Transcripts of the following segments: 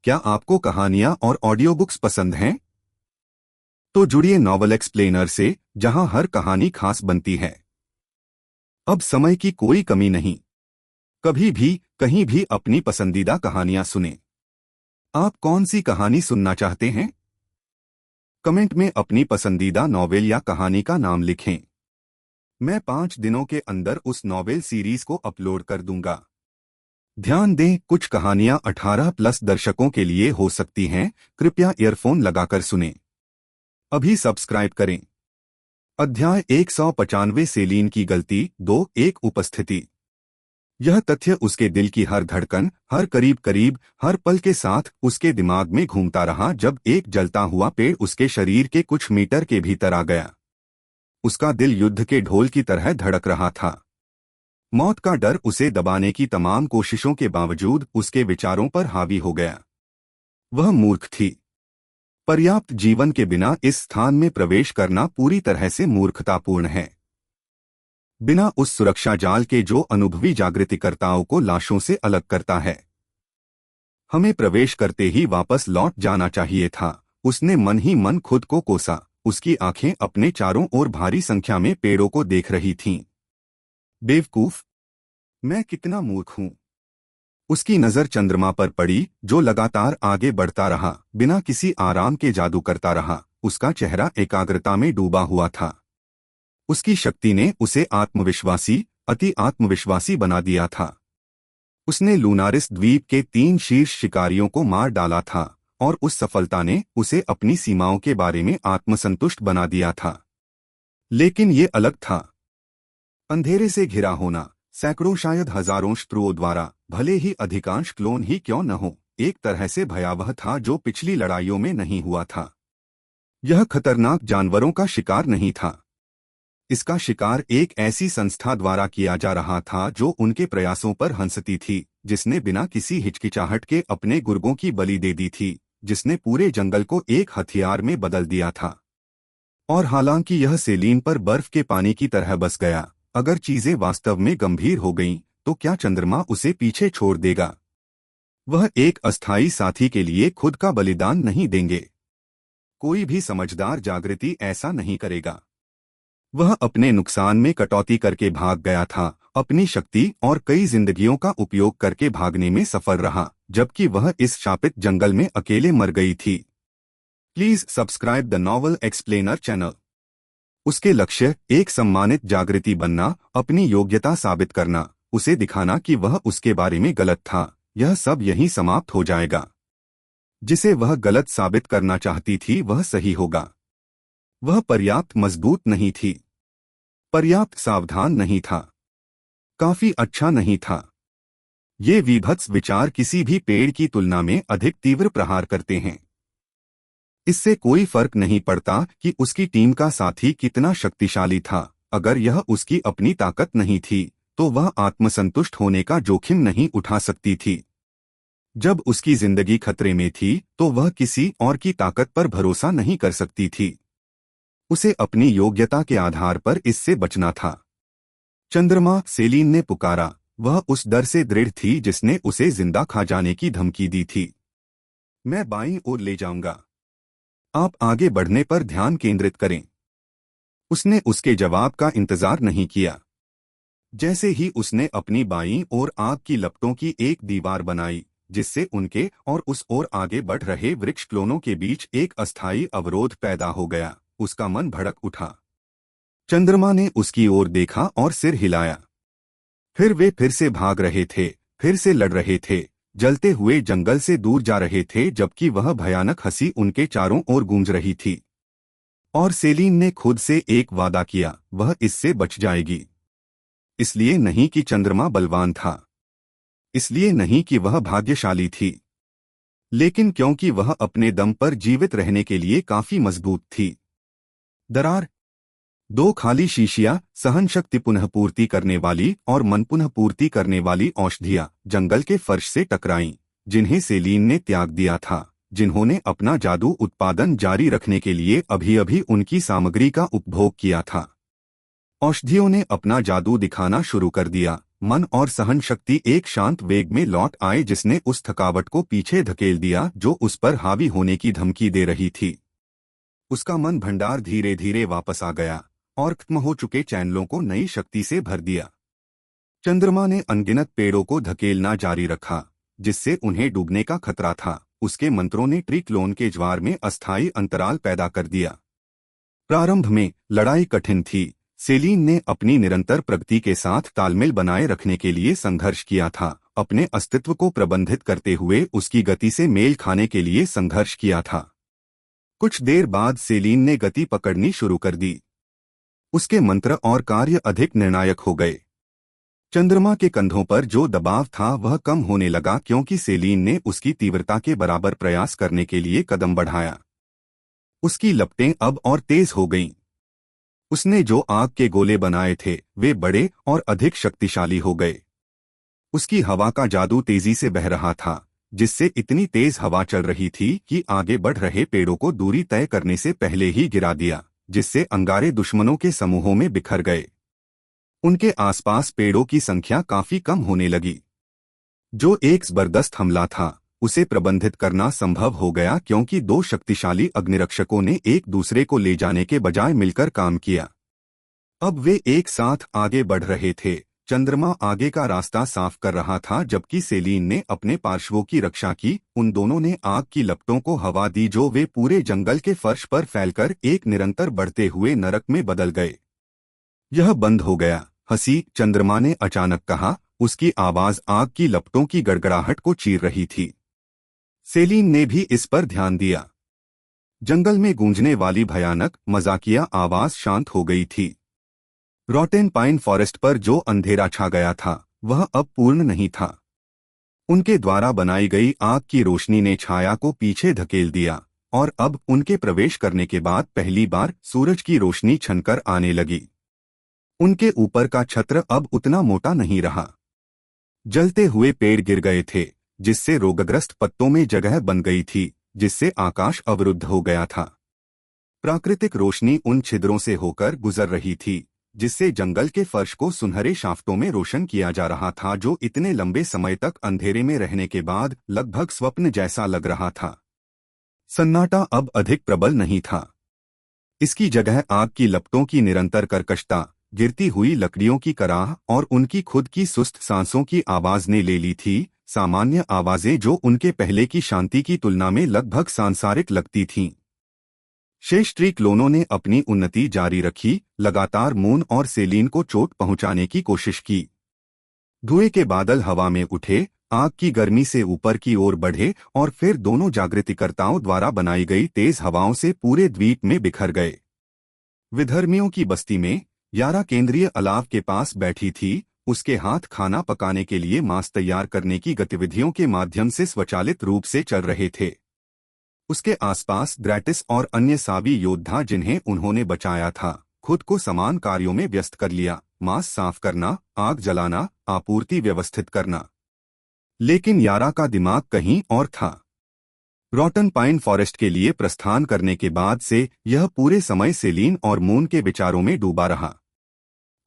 क्या आपको कहानियां और ऑडियो बुक्स पसंद हैं? तो जुड़िए नॉवल एक्सप्लेनर से, जहां हर कहानी खास बनती है। अब समय की कोई कमी नहीं। कभी भी, कहीं भी अपनी पसंदीदा कहानियां सुनें। आप कौन सी कहानी सुनना चाहते हैं? कमेंट में अपनी पसंदीदा नॉवेल या कहानी का नाम लिखें। मैं 5 दिनों के अंदर उस नॉवेल सीरीज को अपलोड कर दूंगा। ध्यान दें, कुछ कहानियां 18+ दर्शकों के लिए हो सकती हैं। कृपया ईयरफोन लगाकर सुनें। अभी सब्सक्राइब करें। अध्याय 195, सेलीन की गलती 2, एक उपस्थिति। यह तथ्य उसके दिल की हर धड़कन, हर करीब करीब, हर पल के साथ उसके दिमाग में घूमता रहा जब एक जलता हुआ पेड़ उसके शरीर के कुछ मीटर के भीतर आ गया। उसका दिल युद्ध के ढोल की तरह धड़क रहा था। मौत का डर उसे दबाने की तमाम कोशिशों के बावजूद उसके विचारों पर हावी हो गया। वह मूर्ख थी। पर्याप्त जीवन के बिना इस स्थान में प्रवेश करना पूरी तरह से मूर्खतापूर्ण है। बिना उस सुरक्षा जाल के जो अनुभवी जागृतिकर्ताओं को लाशों से अलग करता है। हमें प्रवेश करते ही वापस लौट जाना चाहिए था। उसने मन ही मन खुद को कोसा। उसकी आंखें अपने चारों ओर भारी संख्या में पेड़ों को देख रही थीं। बेवकूफ, मैं कितना मूर्ख हूं। उसकी नजर चंद्रमा पर पड़ी, जो लगातार आगे बढ़ता रहा, बिना किसी आराम के जादू करता रहा। उसका चेहरा एकाग्रता में डूबा हुआ था। उसकी शक्ति ने उसे आत्मविश्वासी, अति आत्मविश्वासी बना दिया था। उसने लूनारिस द्वीप के 3 शीर्ष शिकारियों को मार डाला था, और उस सफलता ने उसे अपनी सीमाओं के बारे में आत्मसंतुष्ट बना दिया था। लेकिन ये अलग था। अंधेरे से घिरा होना, सैकड़ों शायद हजारों शत्रुओं द्वारा, भले ही अधिकांश क्लोन ही क्यों न हो, एक तरह से भयावह था जो पिछली लड़ाइयों में नहीं हुआ था। यह खतरनाक जानवरों का शिकार नहीं था। इसका शिकार एक ऐसी संस्था द्वारा किया जा रहा था जो उनके प्रयासों पर हंसती थी, जिसने बिना किसी हिचकिचाहट के अपने गुर्गों की बलि दे दी थी, जिसने पूरे जंगल को एक हथियार में बदल दिया था। और हालांकि यह सेलीन पर बर्फ के पानी की तरह बस गया, अगर चीजें वास्तव में गंभीर हो गईं, तो क्या चंद्रमा उसे पीछे छोड़ देगा? वह एक अस्थायी साथी के लिए खुद का बलिदान नहीं देंगे। कोई भी समझदार जागृति ऐसा नहीं करेगा। वह अपने नुकसान में कटौती करके भाग गया था, अपनी शक्ति और कई जिंदगियों का उपयोग करके भागने में सफल रहा, जबकि वह इस शापित जंगल में अकेले मर गई थी। Please subscribe the novel explainer channel. उसके लक्ष्य, एक सम्मानित जागृति बनना, अपनी योग्यता साबित करना, उसे दिखाना कि वह उसके बारे में गलत था। यह सब यहीं समाप्त हो जाएगा। जिसे वह गलत साबित करना चाहती थी वह सही होगा। वह पर्याप्त मजबूत नहीं थी, पर्याप्त सावधान नहीं था, काफी अच्छा नहीं था। ये विभत्स विचार किसी भी पेड़ की तुलना में अधिक तीव्र प्रहार करते हैं। इससे कोई फर्क नहीं पड़ता कि उसकी टीम का साथी कितना शक्तिशाली था। अगर यह उसकी अपनी ताकत नहीं थी, तो वह आत्मसंतुष्ट होने का जोखिम नहीं उठा सकती थी। जब उसकी जिंदगी खतरे में थी, तो वह किसी और की ताकत पर भरोसा नहीं कर सकती थी। उसे अपनी योग्यता के आधार पर इससे बचना था। चंद्रमा, सेलीन ने पुकारा। वह उस डर से दृढ़ थी जिसने उसे जिंदा खा जाने की धमकी दी थी। मैं बाईं ओर ले जाऊंगा। आप आगे बढ़ने पर ध्यान केंद्रित करें। उसने उसके जवाब का इंतजार नहीं किया। जैसे ही उसने अपनी बाईं ओर आग की लपटों की एक दीवार बनाई, जिससे उनके और उस ओर आगे बढ़ रहे वृक्ष क्लोनों के बीच एक अस्थायी अवरोध पैदा हो गया, उसका मन भड़क उठा। चंद्रमा ने उसकी ओर देखा और सिर हिलाया। फिर वे फिर से भाग रहे थे, फिर से लड़ रहे थे, जलते हुए जंगल से दूर जा रहे थे, जबकि वह भयानक हंसी उनके चारों ओर गूंज रही थी। और सेलीन ने खुद से एक वादा किया, वह इससे बच जाएगी। इसलिए नहीं कि चंद्रमा बलवान था, इसलिए नहीं कि वह भाग्यशाली थी, लेकिन क्योंकि वह अपने दम पर जीवित रहने के लिए काफी मजबूत थी। दरार, 2 खाली शीशियां, सहन शक्ति पुनः पूर्ति करने वाली और मन पुनः पूर्ति करने वाली औषधियां जंगल के फर्श से टकराईं, जिन्हें सेलीन ने त्याग दिया था, जिन्होंने अपना जादू उत्पादन जारी रखने के लिए अभी अभी उनकी सामग्री का उपभोग किया था। औषधियों ने अपना जादू दिखाना शुरू कर दिया, मन और सहन शक्ति एक शांत वेग में लौट आए जिसने उस थकावट को पीछे धकेल दिया जो उस पर हावी होने की धमकी दे रही थी। उसका मन भंडार धीरे धीरे वापस आ गया और खत्म हो चुके चैनलों को नई शक्ति से भर दिया। चंद्रमा ने अनगिनत पेड़ों को धकेलना जारी रखा जिससे उन्हें डूबने का खतरा था। उसके मंत्रों ने ट्रिक्लोन के ज्वार में अस्थायी अंतराल पैदा कर दिया। प्रारंभ में लड़ाई कठिन थी। सेलीन ने अपनी निरंतर प्रगति के साथ तालमेल बनाए रखने के लिए संघर्ष किया था, अपने अस्तित्व को प्रबंधित करते हुए उसकी गति से मेल खाने के लिए संघर्ष किया था। कुछ देर बाद सेलीन ने गति पकड़नी शुरू कर दी। उसके मंत्र और कार्य अधिक निर्णायक हो गए। चंद्रमा के कंधों पर जो दबाव था वह कम होने लगा क्योंकि सेलीन ने उसकी तीव्रता के बराबर प्रयास करने के लिए कदम बढ़ाया। उसकी लपटें अब और तेज हो गईं। उसने जो आग के गोले बनाए थे वे बड़े और अधिक शक्तिशाली हो गए। उसकी हवा का जादू तेजी से बह रहा था जिससे इतनी तेज हवा चल रही थी कि आगे बढ़ रहे पेड़ों को दूरी तय करने से पहले ही गिरा दिया, जिससे अंगारे दुश्मनों के समूहों में बिखर गए। उनके आसपास पेड़ों की संख्या काफी कम होने लगी। जो एक जबरदस्त हमला था उसे प्रबंधित करना संभव हो गया क्योंकि दो शक्तिशाली अग्निरक्षकों ने एक दूसरे को ले जाने के बजाय मिलकर काम किया। अब वे एक साथ आगे बढ़ रहे थे। चंद्रमा आगे का रास्ता साफ कर रहा था जबकि सेलीन ने अपने पार्श्वों की रक्षा की। उन दोनों ने आग की लपटों को हवा दी जो वे पूरे जंगल के फर्श पर फैलकर एक निरंतर बढ़ते हुए नरक में बदल गए। यह बंद हो गया, हंसी, चंद्रमा ने अचानक कहा। उसकी आवाज आग की लपटों की गड़गड़ाहट को चीर रही थी। सेलीन ने भी इस पर ध्यान दिया। जंगल में गूंजने वाली भयानक मजाकिया आवाज शांत हो गई थी। रॉटेन पाइन फॉरेस्ट पर जो अंधेरा छा गया था वह अब पूर्ण नहीं था। उनके द्वारा बनाई गई आग की रोशनी ने छाया को पीछे धकेल दिया और अब उनके प्रवेश करने के बाद पहली बार सूरज की रोशनी छनकर आने लगी। उनके ऊपर का छत्र अब उतना मोटा नहीं रहा। जलते हुए पेड़ गिर गए थे जिससे रोगग्रस्त पत्तों में जगह बन गई थी जिससे आकाश अवरुद्ध हो गया था। प्राकृतिक रोशनी उन छिद्रों से होकर गुजर रही थी जिससे जंगल के फर्श को सुनहरे शाफ्टों में रोशन किया जा रहा था जो इतने लंबे समय तक अंधेरे में रहने के बाद लगभग स्वप्न जैसा लग रहा था। सन्नाटा अब अधिक प्रबल नहीं था। इसकी जगह आग की लपटों की निरंतर कर्कशता, गिरती हुई लकड़ियों की कराह और उनकी खुद की सुस्त सांसों की आवाज ने ले ली थी। सामान्य आवाजें जो उनके पहले की शांति की तुलना में लगभग सांसारिक लगती थीं। शेष ट्रिक्लोनों ने अपनी उन्नति जारी रखी, लगातार मून और सेलीन को चोट पहुंचाने की कोशिश की। धुएं के बादल हवा में उठे, आग की गर्मी से ऊपर की ओर बढ़े और फिर दोनों जागृतिकर्ताओं द्वारा बनाई गई तेज हवाओं से पूरे द्वीप में बिखर गए। विधर्मियों की बस्ती में यारा केंद्रीय अलाव के पास बैठी थी। उसके हाथ खाना पकाने के लिए मांस तैयार करने की गतिविधियों के माध्यम से स्वचालित रूप से चल रहे थे। उसके आसपास ग्रैटिस और अन्य सावी योद्धा जिन्हें उन्होंने बचाया था खुद को समान कार्यों में व्यस्त कर लिया, मांस साफ करना, आग जलाना, आपूर्ति व्यवस्थित करना। लेकिन यारा का दिमाग कहीं और था। रॉटन पाइन फॉरेस्ट के लिए प्रस्थान करने के बाद से यह पूरे समय सेलीन और मून के विचारों में डूबा रहा।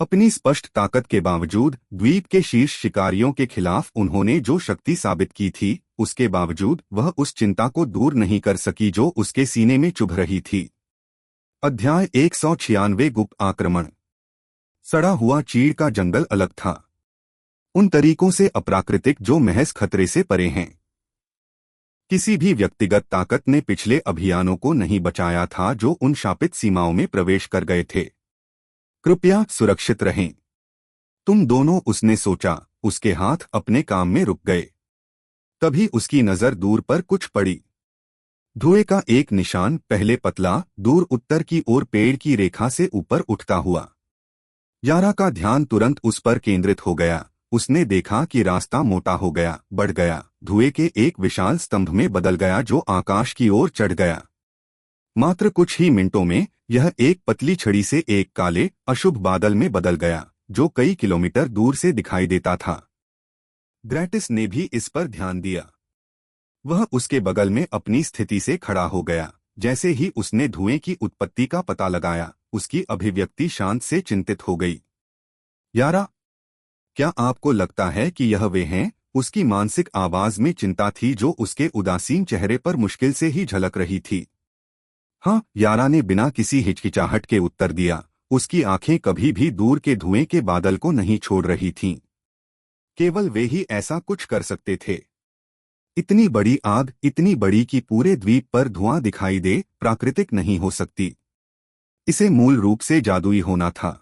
अपनी स्पष्ट ताकत के बावजूद द्वीप के शीर्ष शिकारियों के खिलाफ उन्होंने जो शक्ति साबित की थी उसके बावजूद वह उस चिंता को दूर नहीं कर सकी जो उसके सीने में चुभ रही थी। अध्याय 196 गुप्त आक्रमण। सड़ा हुआ चीड़ का जंगल अलग था, उन तरीकों से अप्राकृतिक जो महज खतरे से परे हैं। किसी भी व्यक्तिगत ताकत ने पिछले अभियानों को नहीं बचाया था जो उन शापित सीमाओं में प्रवेश कर गए थे। कृपया सुरक्षित रहें, तुम दोनों, उसने सोचा। उसके हाथ अपने काम में रुक गए। तभी उसकी नजर दूर पर कुछ पड़ी। धुएं का एक निशान, पहले पतला, दूर उत्तर की ओर पेड़ की रेखा से ऊपर उठता हुआ। यारा का ध्यान तुरंत उस पर केंद्रित हो गया। उसने देखा कि रास्ता मोटा हो गया, बढ़ गया, धुएं के एक विशाल स्तंभ में बदल गया जो आकाश की ओर चढ़ गया। मात्र कुछ ही मिनटों में यह एक पतली छड़ी से एक काले, अशुभ बादल में बदल गया जो कई किलोमीटर दूर से दिखाई देता था। ग्रैटिस ने भी इस पर ध्यान दिया। वह उसके बगल में अपनी स्थिति से खड़ा हो गया। जैसे ही उसने धुएं की उत्पत्ति का पता लगाया, उसकी अभिव्यक्ति शांत से चिंतित हो गई। यारा, क्या आपको लगता है कि यह वे हैं? उसकी मानसिक आवाज में चिंता थी जो उसके उदासीन चेहरे पर मुश्किल से ही झलक रही थी। हाँ, यारा ने बिना किसी हिचकिचाहट के उत्तर दिया। उसकी आंखें कभी भी दूर के धुएं के बादल को नहीं छोड़ रही थीं। केवल वे ही ऐसा कुछ कर सकते थे। इतनी बड़ी आग, इतनी बड़ी कि पूरे द्वीप पर धुआं दिखाई दे, प्राकृतिक नहीं हो सकती। इसे मूल रूप से जादुई होना था।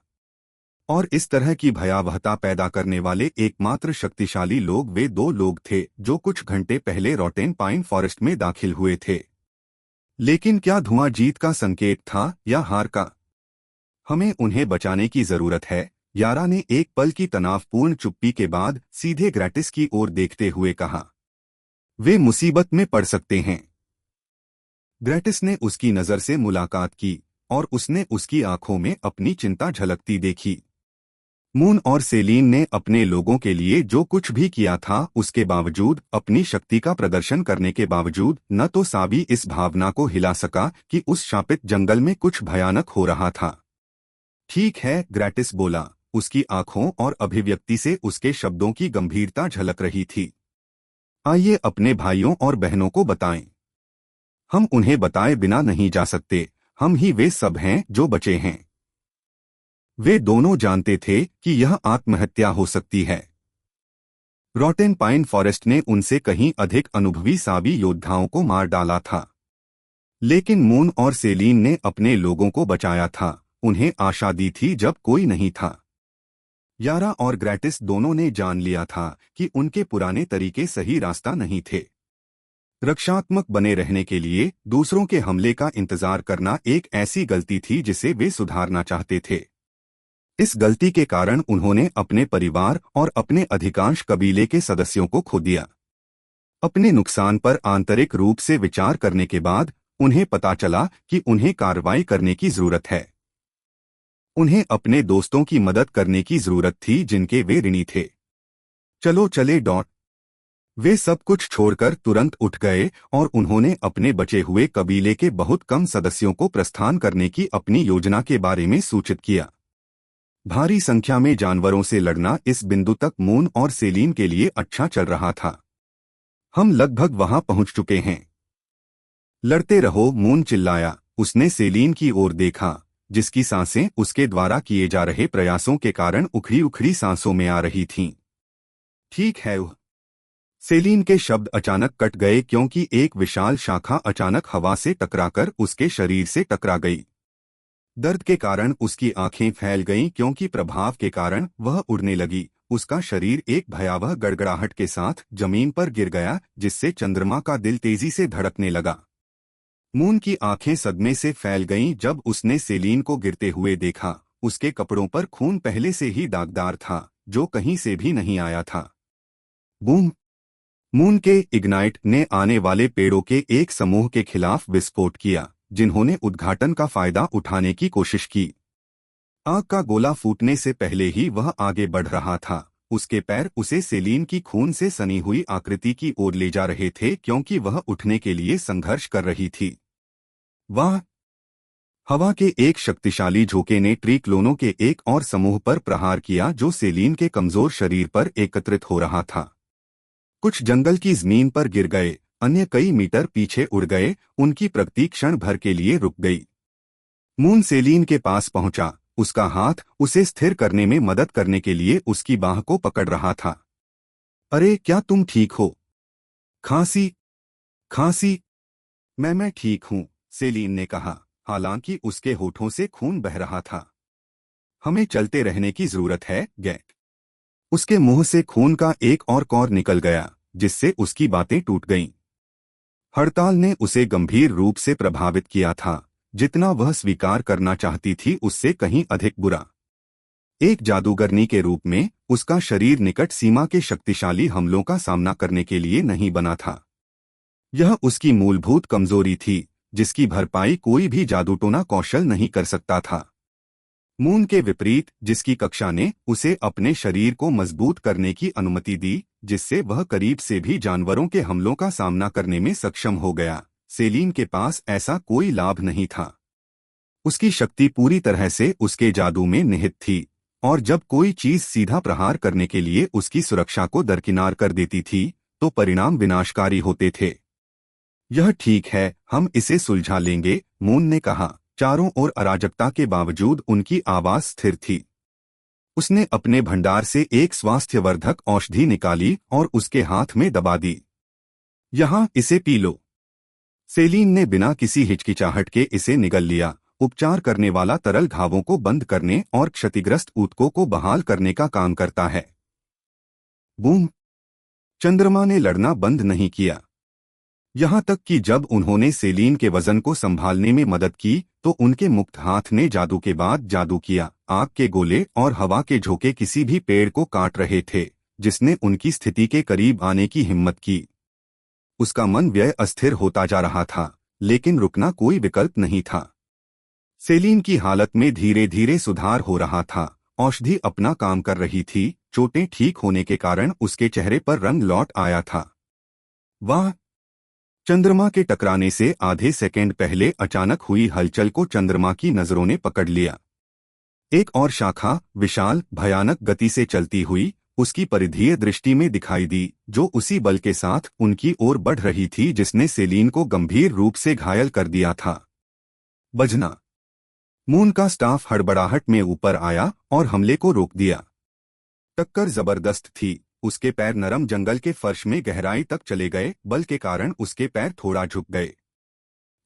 और इस तरह की भयावहता पैदा करने वाले एकमात्र शक्तिशाली लोग वे दो लोग थे जो कुछ घंटे पहले रॉटेन पाइन फॉरेस्ट में दाखिल हुए थे। लेकिन क्या धुआं जीत का संकेत था या हार का? हमें उन्हें बचाने की जरूरत है, यारा ने एक पल की तनावपूर्ण चुप्पी के बाद सीधे ग्रैटिस की ओर देखते हुए कहा। वे मुसीबत में पड़ सकते हैं। ग्रैटिस ने उसकी नजर से मुलाकात की और उसने उसकी आंखों में अपनी चिंता झलकती देखी। मून और सेलीन ने अपने लोगों के लिए जो कुछ भी किया था उसके बावजूद, अपनी शक्ति का प्रदर्शन करने के बावजूद, न तो साबी इस भावना को हिला सका कि उस शापित जंगल में कुछ भयानक हो रहा था। ठीक है, ग्रैटिस बोला। उसकी आंखों और अभिव्यक्ति से उसके शब्दों की गंभीरता झलक रही थी। आइए अपने भाइयों और बहनों को बताएं। हम उन्हें बताए बिना नहीं जा सकते। हम ही वे सब हैं जो बचे हैं। वे दोनों जानते थे कि यह आत्महत्या हो सकती है। रॉटेन पाइन फॉरेस्ट ने उनसे कहीं अधिक अनुभवी साबी योद्धाओं को मार डाला था। लेकिन मून और सेलीन ने अपने लोगों को बचाया था, उन्हें आशा दी थी जब कोई नहीं था। यारा और ग्रैटिस दोनों ने जान लिया था कि उनके पुराने तरीके सही रास्ता नहीं थे। रक्षात्मक बने रहने के लिए दूसरों के हमले का इंतजार करना एक ऐसी गलती थी जिसे वे सुधारना चाहते थे। इस गलती के कारण उन्होंने अपने परिवार और अपने अधिकांश कबीले के सदस्यों को खो दिया। अपने नुकसान पर आंतरिक रूप से विचार करने के बाद उन्हें पता चला कि उन्हें कार्रवाई करने की जरूरत है। उन्हें अपने दोस्तों की मदद करने की जरूरत थी जिनके वे ऋणी थे। चलो चले डॉट। वे सब कुछ छोड़कर तुरंत उठ गए और उन्होंने अपने बचे हुए कबीले के बहुत कम सदस्यों को प्रस्थान करने की अपनी योजना के बारे में सूचित किया। भारी संख्या में जानवरों से लड़ना इस बिंदु तक मून और सेलीन के लिए अच्छा चल रहा था। हम लगभग वहां पहुंच चुके हैं। लड़ते रहो, मून चिल्लाया। उसने सेलीन की ओर देखा, जिसकी सांसें उसके द्वारा किए जा रहे प्रयासों के कारण उखड़ी उखड़ी सांसों में आ रही थीं। ठीक है। सेलीन के शब्द अचानक कट गए क्योंकि एक विशाल शाखा अचानक हवा से टकराकर उसके शरीर से टकरा गई। दर्द के कारण उसकी आंखें फैल गईं क्योंकि प्रभाव के कारण वह उड़ने लगी। उसका शरीर एक भयावह गड़गड़ाहट के साथ जमीन पर गिर गया, जिससे चंद्रमा का दिल तेजी से धड़कने लगा। मून की आंखें सदमे से फैल गईं जब उसने सेलीन को गिरते हुए देखा। उसके कपड़ों पर खून पहले से ही दागदार था, जो कहीं से भी नहीं आया था। बूम! मून के इग्नाइट ने आने वाले पेड़ों के एक समूह के खिलाफ विस्फोट किया, जिन्होंने उद्घाटन का फायदा उठाने की कोशिश की। आग का गोला फूटने से पहले ही वह आगे बढ़ रहा था। उसके पैर उसे सेलीन की खून से सनी हुई आकृति की ओर ले जा रहे थे क्योंकि वह उठने के लिए संघर्ष कर रही थी। वाह! हवा के एक शक्तिशाली झोंके ने ट्रीक्लोनों के एक और समूह पर प्रहार किया जो सेलीन के कमजोर शरीर पर एकत्रित हो रहा था। कुछ जंगल की जमीन पर गिर गए, अन्य कई मीटर पीछे उड़ गए। उनकी प्रगति क्षण भर के लिए रुक गई। मून सेलीन के पास पहुंचा। उसका हाथ उसे स्थिर करने में मदद करने के लिए उसकी बाह को पकड़ रहा था। अरे, क्या तुम ठीक हो? खांसी खांसी। मैं ठीक हूं, सेलीन ने कहा, हालांकि उसके होठों से खून बह रहा था। हमें चलते रहने की जरूरत है, गैट। उसके मुंह से खून का एक और कौर निकल गया, जिससे उसकी बातें टूट गईं। हड़ताल ने उसे गंभीर रूप से प्रभावित किया था। जितना वह स्वीकार करना चाहती थी उससे कहीं अधिक बुरा। एक जादूगरनी के रूप में उसका शरीर निकट सीमा के शक्तिशाली हमलों का सामना करने के लिए नहीं बना था। यह उसकी मूलभूत कमजोरी थी, जिसकी भरपाई कोई भी जादूटोना कौशल नहीं कर सकता था। मून के विपरीत, जिसकी कक्षा ने उसे अपने शरीर को मजबूत करने की अनुमति दी, जिससे वह करीब से भी जानवरों के हमलों का सामना करने में सक्षम हो गया, सेलीन के पास ऐसा कोई लाभ नहीं था। उसकी शक्ति पूरी तरह से उसके जादू में निहित थी। और जब कोई चीज सीधा प्रहार करने के लिए उसकी सुरक्षा को दरकिनार कर देती थी तो परिणाम विनाशकारी होते थे। यह ठीक है, हम इसे सुलझा लेंगे, मून ने कहा। चारों ओर अराजकता के बावजूद उनकी आवाज स्थिर थी। उसने अपने भंडार से एक स्वास्थ्यवर्धक औषधि निकाली और उसके हाथ में दबा दी। यहाँ, इसे पी लो। सेलीन ने बिना किसी हिचकिचाहट के इसे निगल लिया। उपचार करने वाला तरल घावों को बंद करने और क्षतिग्रस्त ऊतकों को बहाल करने का काम करता है। बूम! चंद्रमा ने लड़ना बंद नहीं किया। यहाँ तक कि जब उन्होंने सेलीन के वजन को संभालने में मदद की तो उनके मुक्त हाथ ने जादू के बाद जादू किया। आग के गोले और हवा के झोंके किसी भी पेड़ को काट रहे थे जिसने उनकी स्थिति के करीब आने की हिम्मत की। उसका मन व्यय अस्थिर होता जा रहा था, लेकिन रुकना कोई विकल्प नहीं था। सेलीन की हालत में धीरे धीरे सुधार हो रहा था। औषधि अपना काम कर रही थी। चोटें ठीक होने के कारण उसके चेहरे पर रंग लौट आया था। वाह! चंद्रमा के टकराने से आधे सेकंड पहले अचानक हुई हलचल को चंद्रमा की नजरों ने पकड़ लिया। एक और शाखा विशाल भयानक गति से चलती हुई उसकी परिधीय दृष्टि में दिखाई दी, जो उसी बल के साथ उनकी ओर बढ़ रही थी जिसने सेलीन को गंभीर रूप से घायल कर दिया था। बजना! मून का स्टाफ हड़बड़ाहट में ऊपर आया और हमले को रोक दिया। टक्कर जबरदस्त थी। उसके पैर नरम जंगल के फर्श में गहराई तक चले गए। बल के कारण उसके पैर थोड़ा झुक गए,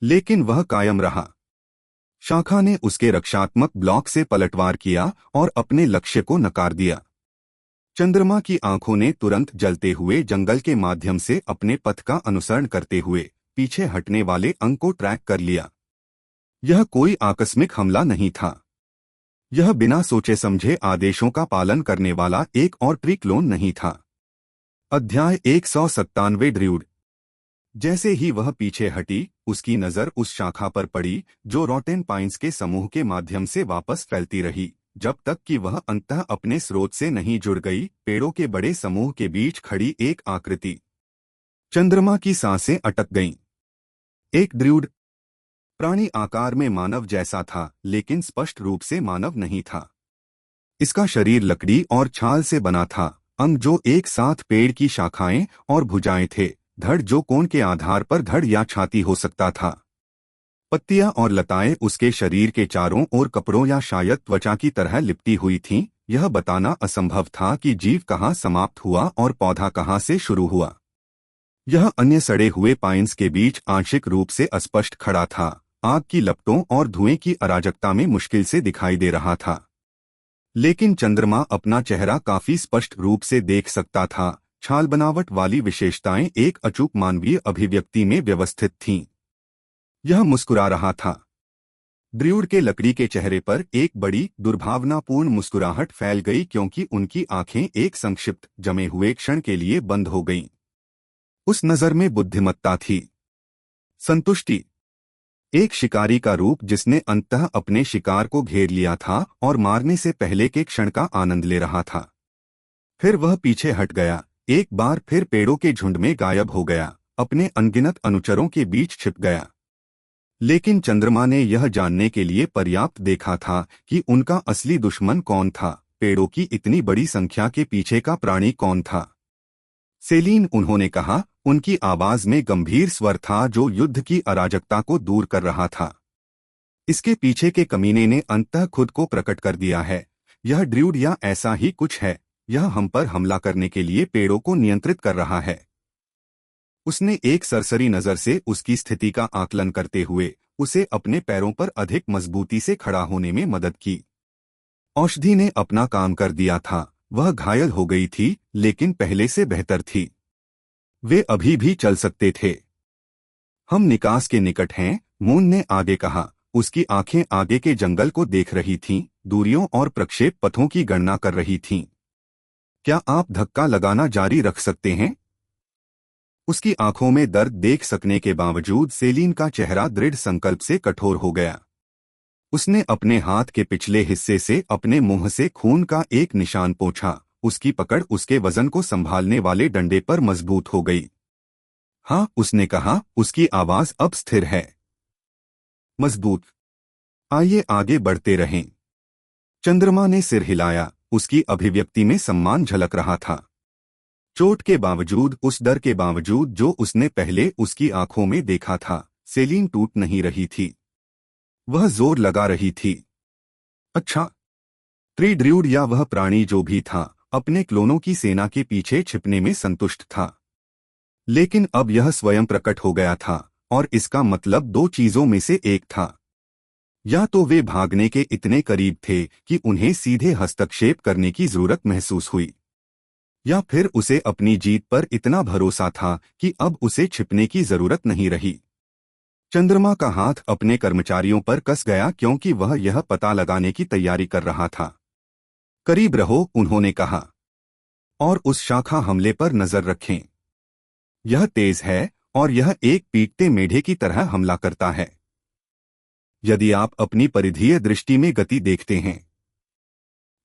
लेकिन वह कायम रहा। शाखा ने उसके रक्षात्मक ब्लॉक से पलटवार किया और अपने लक्ष्य को नकार दिया। चंद्रमा की आंखों ने तुरंत जलते हुए जंगल के माध्यम से अपने पथ का अनुसरण करते हुए पीछे हटने वाले अंक को ट्रैक कर लिया। यह कोई आकस्मिक हमला नहीं था। यह बिना सोचे समझे आदेशों का पालन करने वाला एक और ट्रिक्लोन नहीं था। अध्याय 197 ड्र्यूड। जैसे ही वह पीछे हटी, उसकी नजर उस शाखा पर पड़ी जो रॉटेन पाइन्स के समूह के माध्यम से वापस फैलती रही, जब तक कि वह अंततः अपने स्रोत से नहीं जुड़ गई। पेड़ों के बड़े समूह के बीच खड़ी एक आकृति। चंद्रमा की सांसें अटक गईं। एक ड्र्यूड प्राणी आकार में मानव जैसा था, लेकिन स्पष्ट रूप से मानव नहीं था। इसका शरीर लकड़ी और छाल से बना था। अंग जो एक साथ पेड़ की शाखाएं और भुजाएं थे। धड़ जो कोण के आधार पर धड़ या छाती हो सकता था। पत्तियां और लताएं उसके शरीर के चारों ओर कपड़ों या शायद त्वचा की तरह लिपटी हुई थीं। यह बताना असंभव था कि जीव कहाँ समाप्त हुआ और पौधा कहाँ से शुरू हुआ। यह अन्य सड़े हुए पाइन्स के बीच आंशिक रूप से अस्पष्ट खड़ा था। आग की लपटों और धुएं की अराजकता में मुश्किल से दिखाई दे रहा था, लेकिन चंद्रमा अपना चेहरा काफी स्पष्ट रूप से देख सकता था। छाल बनावट वाली विशेषताएं एक अचूक मानवीय अभिव्यक्ति में व्यवस्थित थीं। यह मुस्कुरा रहा था। ड्र्यूड के लकड़ी के चेहरे पर एक बड़ी दुर्भावनापूर्ण मुस्कुराहट फैल गई, क्योंकि उनकी आंखें एक संक्षिप्त जमे हुए क्षण के लिए बंद हो गईं। उस नजर में बुद्धिमत्ता थी, संतुष्टि, एक शिकारी का रूप जिसने अंततः अपने शिकार को घेर लिया था और मारने से पहले के क्षण का आनंद ले रहा था। फिर वह पीछे हट गया, एक बार फिर पेड़ों के झुंड में गायब हो गया, अपने अनगिनत अनुचरों के बीच छिप गया। लेकिन चंद्रमा ने यह जानने के लिए पर्याप्त देखा था कि उनका असली दुश्मन कौन था। पेड़ों की इतनी बड़ी संख्या के पीछे का प्राणी कौन था। सेलीन, उन्होंने कहा। उनकी आवाज में गंभीर स्वर था जो युद्ध की अराजकता को दूर कर रहा था। इसके पीछे के कमीने ने अंततः खुद को प्रकट कर दिया है। यह ड्र्यूड या ऐसा ही कुछ है। यह हम पर हमला करने के लिए पेड़ों को नियंत्रित कर रहा है। उसने एक सरसरी नजर से उसकी स्थिति का आकलन करते हुए उसे अपने पैरों पर अधिक मजबूती से खड़ा होने में मदद की। औषधि ने अपना काम कर दिया था। वह घायल हो गई थी, लेकिन पहले से बेहतर थी। वे अभी भी चल सकते थे। हम निकास के निकट हैं, मून ने आगे कहा। उसकी आंखें आगे के जंगल को देख रही थीं, दूरियों और प्रक्षेप पथों की गणना कर रही थीं। क्या आप धक्का लगाना जारी रख सकते हैं? उसकी आंखों में दर्द देख सकने के बावजूद सेलीन का चेहरा दृढ़ संकल्प से कठोर हो गया। उसने अपने हाथ के पिछले हिस्से से अपने मुंह से खून का एक निशान पोंछा। उसकी पकड़ उसके वजन को संभालने वाले डंडे पर मजबूत हो गई। हाँ, उसने कहा, उसकी आवाज अब स्थिर है। मजबूत। आइए आगे बढ़ते रहें। चंद्रमा ने सिर हिलाया, उसकी अभिव्यक्ति में सम्मान झलक रहा था। चोट के बावजूद, उस डर के बावजूद जो उसने पहले उसकी आंखों में देखा था, सेलिन टूट नहीं रही थी। वह जोर लगा रही थी। अच्छा, ट्री ड्रूड या वह प्राणी जो भी था, अपने क्लोनों की सेना के पीछे छिपने में संतुष्ट था। लेकिन अब यह स्वयं प्रकट हो गया था, और इसका मतलब दो चीजों में से एक था। या तो वे भागने के इतने करीब थे कि उन्हें सीधे हस्तक्षेप करने की जरूरत महसूस हुई, या फिर उसे अपनी जीत पर इतना भरोसा था कि अब उसे छिपने की जरूरत नहीं रही। चंद्रमा का हाथ अपने कर्मचारियों पर कस गया क्योंकि वह यह पता लगाने की तैयारी कर रहा था। करीब रहो, उन्होंने कहा, और उस शाखा हमले पर नजर रखें। यह तेज है और यह एक पीटते मेढे की तरह हमला करता है। यदि आप अपनी परिधीय दृष्टि में गति देखते हैं,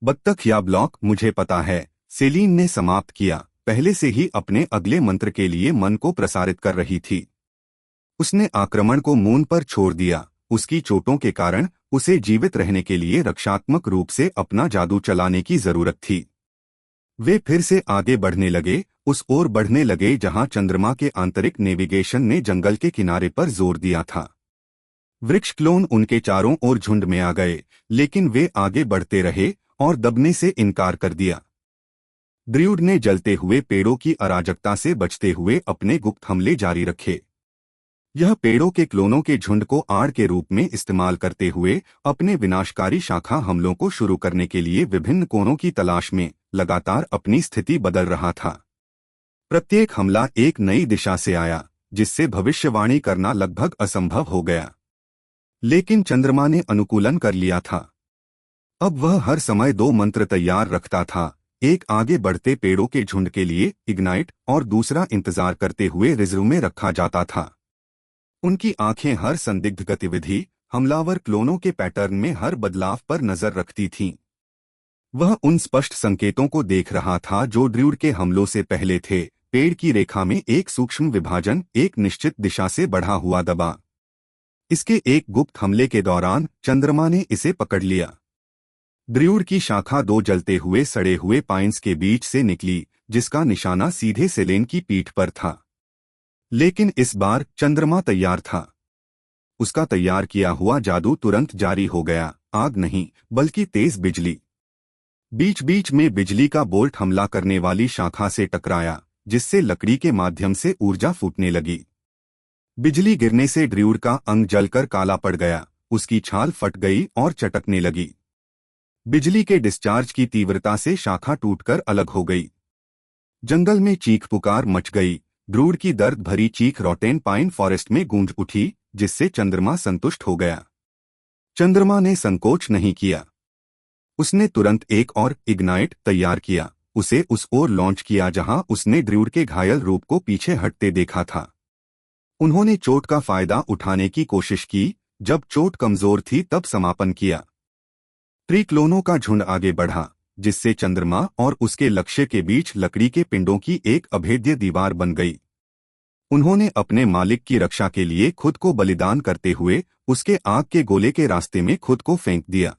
बत्तख या ब्लॉक, मुझे पता है, सेलिन ने समाप्त किया, पहले से ही अपने अगले मंत्र के लिए मन को प्रसारित कर रही थी। उसने आक्रमण को मून पर छोड़ दिया। उसकी चोटों के कारण उसे जीवित रहने के लिए रक्षात्मक रूप से अपना जादू चलाने की जरूरत थी। वे फिर से आगे बढ़ने लगे, उस ओर बढ़ने लगे जहां चंद्रमा के आंतरिक नेविगेशन ने जंगल के किनारे पर जोर दिया था। वृक्ष क्लोन उनके चारों ओर झुंड में आ गए, लेकिन वे आगे बढ़ते रहे और दबने से इनकार कर दिया। ड्रूड ने जलते हुए पेड़ों की अराजकता से बचते हुए अपने गुप्त हमले जारी रखे। यह पेड़ों के क्लोनों के झुंड को आड़ के रूप में इस्तेमाल करते हुए अपने विनाशकारी शाखा हमलों को शुरू करने के लिए विभिन्न कोनों की तलाश में लगातार अपनी स्थिति बदल रहा था। प्रत्येक हमला एक नई दिशा से आया, जिससे भविष्यवाणी करना लगभग असंभव हो गया। लेकिन चंद्रमा ने अनुकूलन कर लिया था। अब वह हर समय दो मंत्र तैयार रखता था, एक आगे बढ़ते पेड़ों के झुंड के लिए इग्नाइट और दूसरा इंतजार करते हुए रिजर्व में रखा जाता था। उनकी आंखें हर संदिग्ध गतिविधि, हमलावर क्लोनों के पैटर्न में हर बदलाव पर नजर रखती थीं। वह उन स्पष्ट संकेतों को देख रहा था जो ड्रूड के हमलों से पहले थे। पेड़ की रेखा में एक सूक्ष्म विभाजन, एक निश्चित दिशा से बढ़ा हुआ दबा। इसके एक गुप्त हमले के दौरान चंद्रमा ने इसे पकड़ लिया। ड्रूड की शाखा दो जलते हुए सड़े हुए पाइन्स के बीच से निकली, जिसका निशाना सीधे सेलेन की पीठ पर था। लेकिन इस बार चंद्रमा तैयार था। उसका तैयार किया हुआ जादू तुरंत जारी हो गया, आग नहीं बल्कि तेज बिजली। बीच बीच में बिजली का बोल्ट हमला करने वाली शाखा से टकराया, जिससे लकड़ी के माध्यम से ऊर्जा फूटने लगी। बिजली गिरने से ड्रूड का अंग जलकर काला पड़ गया, उसकी छाल फट गई और चटकने लगी। बिजली के डिस्चार्ज की तीव्रता से शाखा टूटकर अलग हो गई। जंगल में चीख पुकार मच गई। ड्रूड की दर्द भरी चीख रॉटेन पाइन फॉरेस्ट में गूंज उठी, जिससे चंद्रमा संतुष्ट हो गया। चंद्रमा ने संकोच नहीं किया। उसने तुरंत एक और इग्नाइट तैयार किया, उसे उस ओर लॉन्च किया जहां उसने ड्रूड के घायल रूप को पीछे हटते देखा था। उन्होंने चोट का फायदा उठाने की कोशिश की, जब चोट कमजोर थी तब समापन किया। ट्री क्लोनों का झुंड आगे बढ़ा, जिससे चंद्रमा और उसके लक्ष्य के बीच लकड़ी के पिंडों की एक अभेद्य दीवार बन गई। उन्होंने अपने मालिक की रक्षा के लिए खुद को बलिदान करते हुए उसके आग के गोले के रास्ते में खुद को फेंक दिया।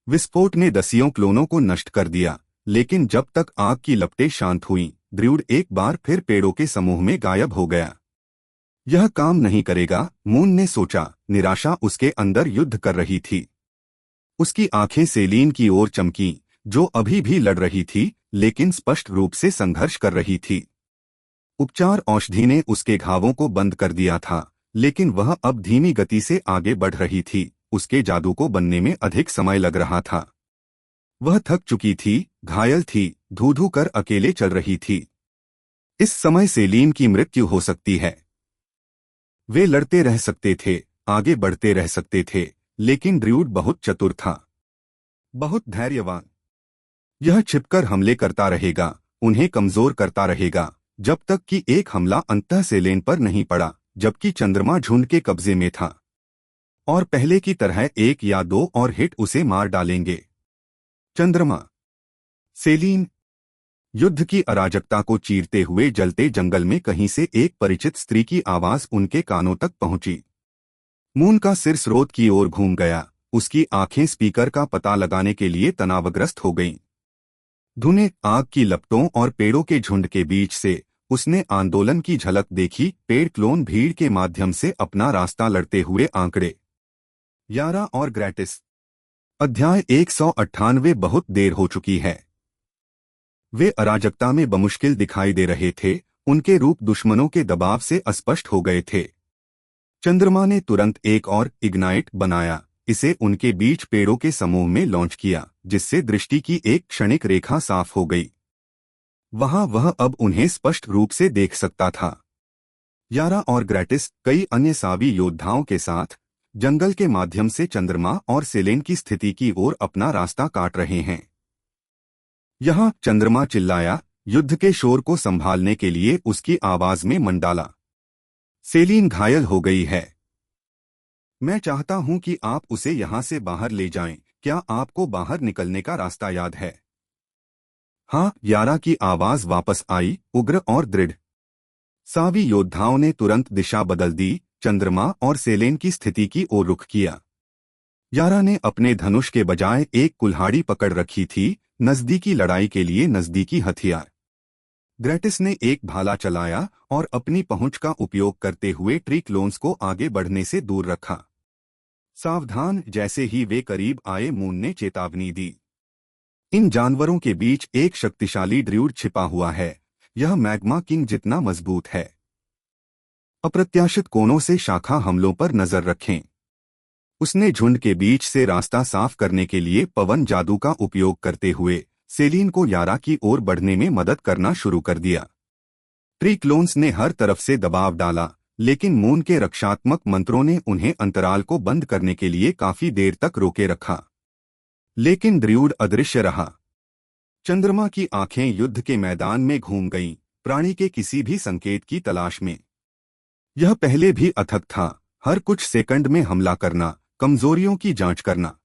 विस्फोट ने दसियों क्लोनों को नष्ट कर दिया, लेकिन जब तक आग की लपटें शांत हुईं, ड्रूड एक बार फिर पेड़ों के समूह में गायब हो गया। यह काम नहीं करेगा, मून ने सोचा। निराशा उसके अंदर युद्ध कर रही थी। उसकी आंखें सेलिन की ओर चमकीं, जो अभी भी लड़ रही थी, लेकिन स्पष्ट रूप से संघर्ष कर रही थी। उपचार औषधि ने उसके घावों को बंद कर दिया था, लेकिन वह अब धीमी गति से आगे बढ़ रही थी। उसके जादू को बनने में अधिक समय लग रहा था। वह थक चुकी थी, घायल थी, धू-धू कर अकेले चल रही थी। इस समय सेलिन की मृत्यु हो सकती है। वे लड़ते रह सकते थे, आगे बढ़ते रह सकते थे, लेकिन ड्रूड बहुत चतुर था, बहुत धैर्यवान। यह छिपकर हमले करता रहेगा, उन्हें कमजोर करता रहेगा, जब तक कि एक हमला अंततः सेलेन पर नहीं पड़ा, जबकि चंद्रमा झुंड के कब्जे में था। और पहले की तरह एक या दो और हिट उसे मार डालेंगे। चंद्रमा, सेलिन। युद्ध की अराजकता को चीरते हुए जलते जंगल में कहीं से एक परिचित स्त्री की आवाज उनके कानों तक पहुंची। मून का सिर स्रोत की ओर घूम गया। उसकी आंखें स्पीकर का पता लगाने के लिए तनावग्रस्त हो गईं। धुने, आग की लपटों और पेड़ों के झुंड के बीच से उसने आंदोलन की झलक देखी। पेड़ क्लोन भीड़ के माध्यम से अपना रास्ता लड़ते हुए आंकड़े। यारा और ग्रैटिस। अध्याय 198। बहुत देर हो चुकी है। वे अराजकता में बमुश्किल दिखाई दे रहे थे। उनके रूप दुश्मनों के दबाव से अस्पष्ट हो गए थे। चंद्रमा ने तुरंत एक और इग्नाइट बनाया, इसे उनके बीच पेड़ों के समूह में लॉन्च किया, जिससे दृष्टि की एक क्षणिक रेखा साफ हो गई। वहां वह अब उन्हें स्पष्ट रूप से देख सकता था। यारा और ग्रैटिस कई अन्य सावी योद्धाओं के साथ जंगल के माध्यम से चंद्रमा और सेलेन की स्थिति की ओर अपना रास्ता काट रहे हैं। यहां चंद्रमा चिल्लाया, युद्ध के शोर को संभालने के लिए उसकी आवाज में मन डाला। सेलीन घायल हो गई है। मैं चाहता हूं कि आप उसे यहां से बाहर ले जाएं। क्या आपको बाहर निकलने का रास्ता याद है? हाँ, यारा की आवाज वापस आई, उग्र और दृढ़। सावी योद्धाओं ने तुरंत दिशा बदल दी, चंद्रमा और सेलेन की स्थिति की ओर रुख किया। यारा ने अपने धनुष के बजाय एक कुल्हाड़ी पकड़ रखी थी, नजदीकी लड़ाई के लिए नजदीकी हथियार। ग्रैटिस ने एक भाला चलाया और अपनी पहुंच का उपयोग करते हुए ट्री क्लोन्स को आगे बढ़ने से दूर रखा। सावधान। जैसे ही वे करीब आए, मून ने चेतावनी दी। इन जानवरों के बीच एक शक्तिशाली ड्रूड छिपा हुआ है। यह मैग्मा किंग जितना मजबूत है। अप्रत्याशित कोनों से शाखा हमलों पर नजर रखें। उसने झुंड के बीच से रास्ता साफ करने के लिए पवन जादू का उपयोग करते हुए सेलीन को यारा की ओर बढ़ने में मदद करना शुरू कर दिया। ट्री क्लोन्स ने हर तरफ से दबाव डाला, लेकिन मून के रक्षात्मक मंत्रों ने उन्हें अंतराल को बंद करने के लिए काफी देर तक रोके रखा। लेकिन ड्रूड अदृश्य रहा। चंद्रमा की आंखें युद्ध के मैदान में घूम गईं, प्राणी के किसी भी संकेत की तलाश में। यह पहले भी अथक था, हर कुछ सेकंड में हमला करना, कमजोरियों की जांच करना।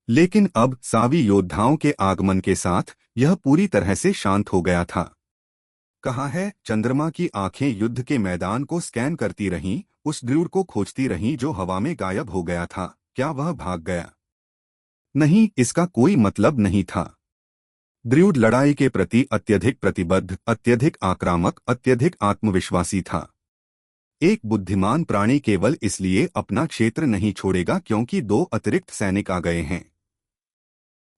लेकिन अब सावी योद्धाओं के आगमन के साथ यह पूरी तरह से शांत हो गया था। कहाँ है? चंद्रमा की आंखें युद्ध के मैदान को स्कैन करती रहीं, उस ड्रूड को खोजती रहीं जो हवा में गायब हो गया था। क्या वह भाग गया? नहीं, इसका कोई मतलब नहीं था। ड्रूड लड़ाई के प्रति अत्यधिक प्रतिबद्ध, अत्यधिक आक्रामक, अत्यधिक आत्मविश्वासी था। एक बुद्धिमान प्राणी केवल इसलिए अपना क्षेत्र नहीं छोड़ेगा क्योंकि 2 अतिरिक्त सैनिक आ गए हैं।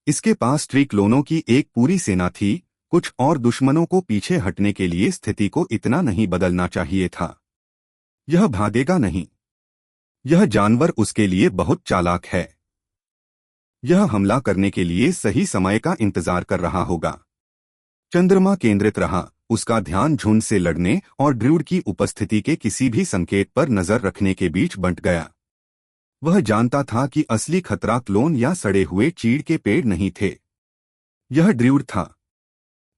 इसके पास ट्री क्लोनों की एक पूरी सेना थी। कुछ और दुश्मनों को पीछे हटने के लिए स्थिति को इतना नहीं बदलना चाहिए था। यह भागेगा नहीं। यह जानवर उसके लिए बहुत चालाक है। यह हमला करने के लिए सही समय का इंतजार कर रहा होगा। चंद्रमा केंद्रित रहा, उसका ध्यान झुंड से लड़ने और ड्रूड की उपस्थिति के किसी भी संकेत पर नजर रखने के बीच बंट गया। वह जानता था कि असली खतरा क्लोन या सड़े हुए चीड़ के पेड़ नहीं थे। यह ड्रूड था,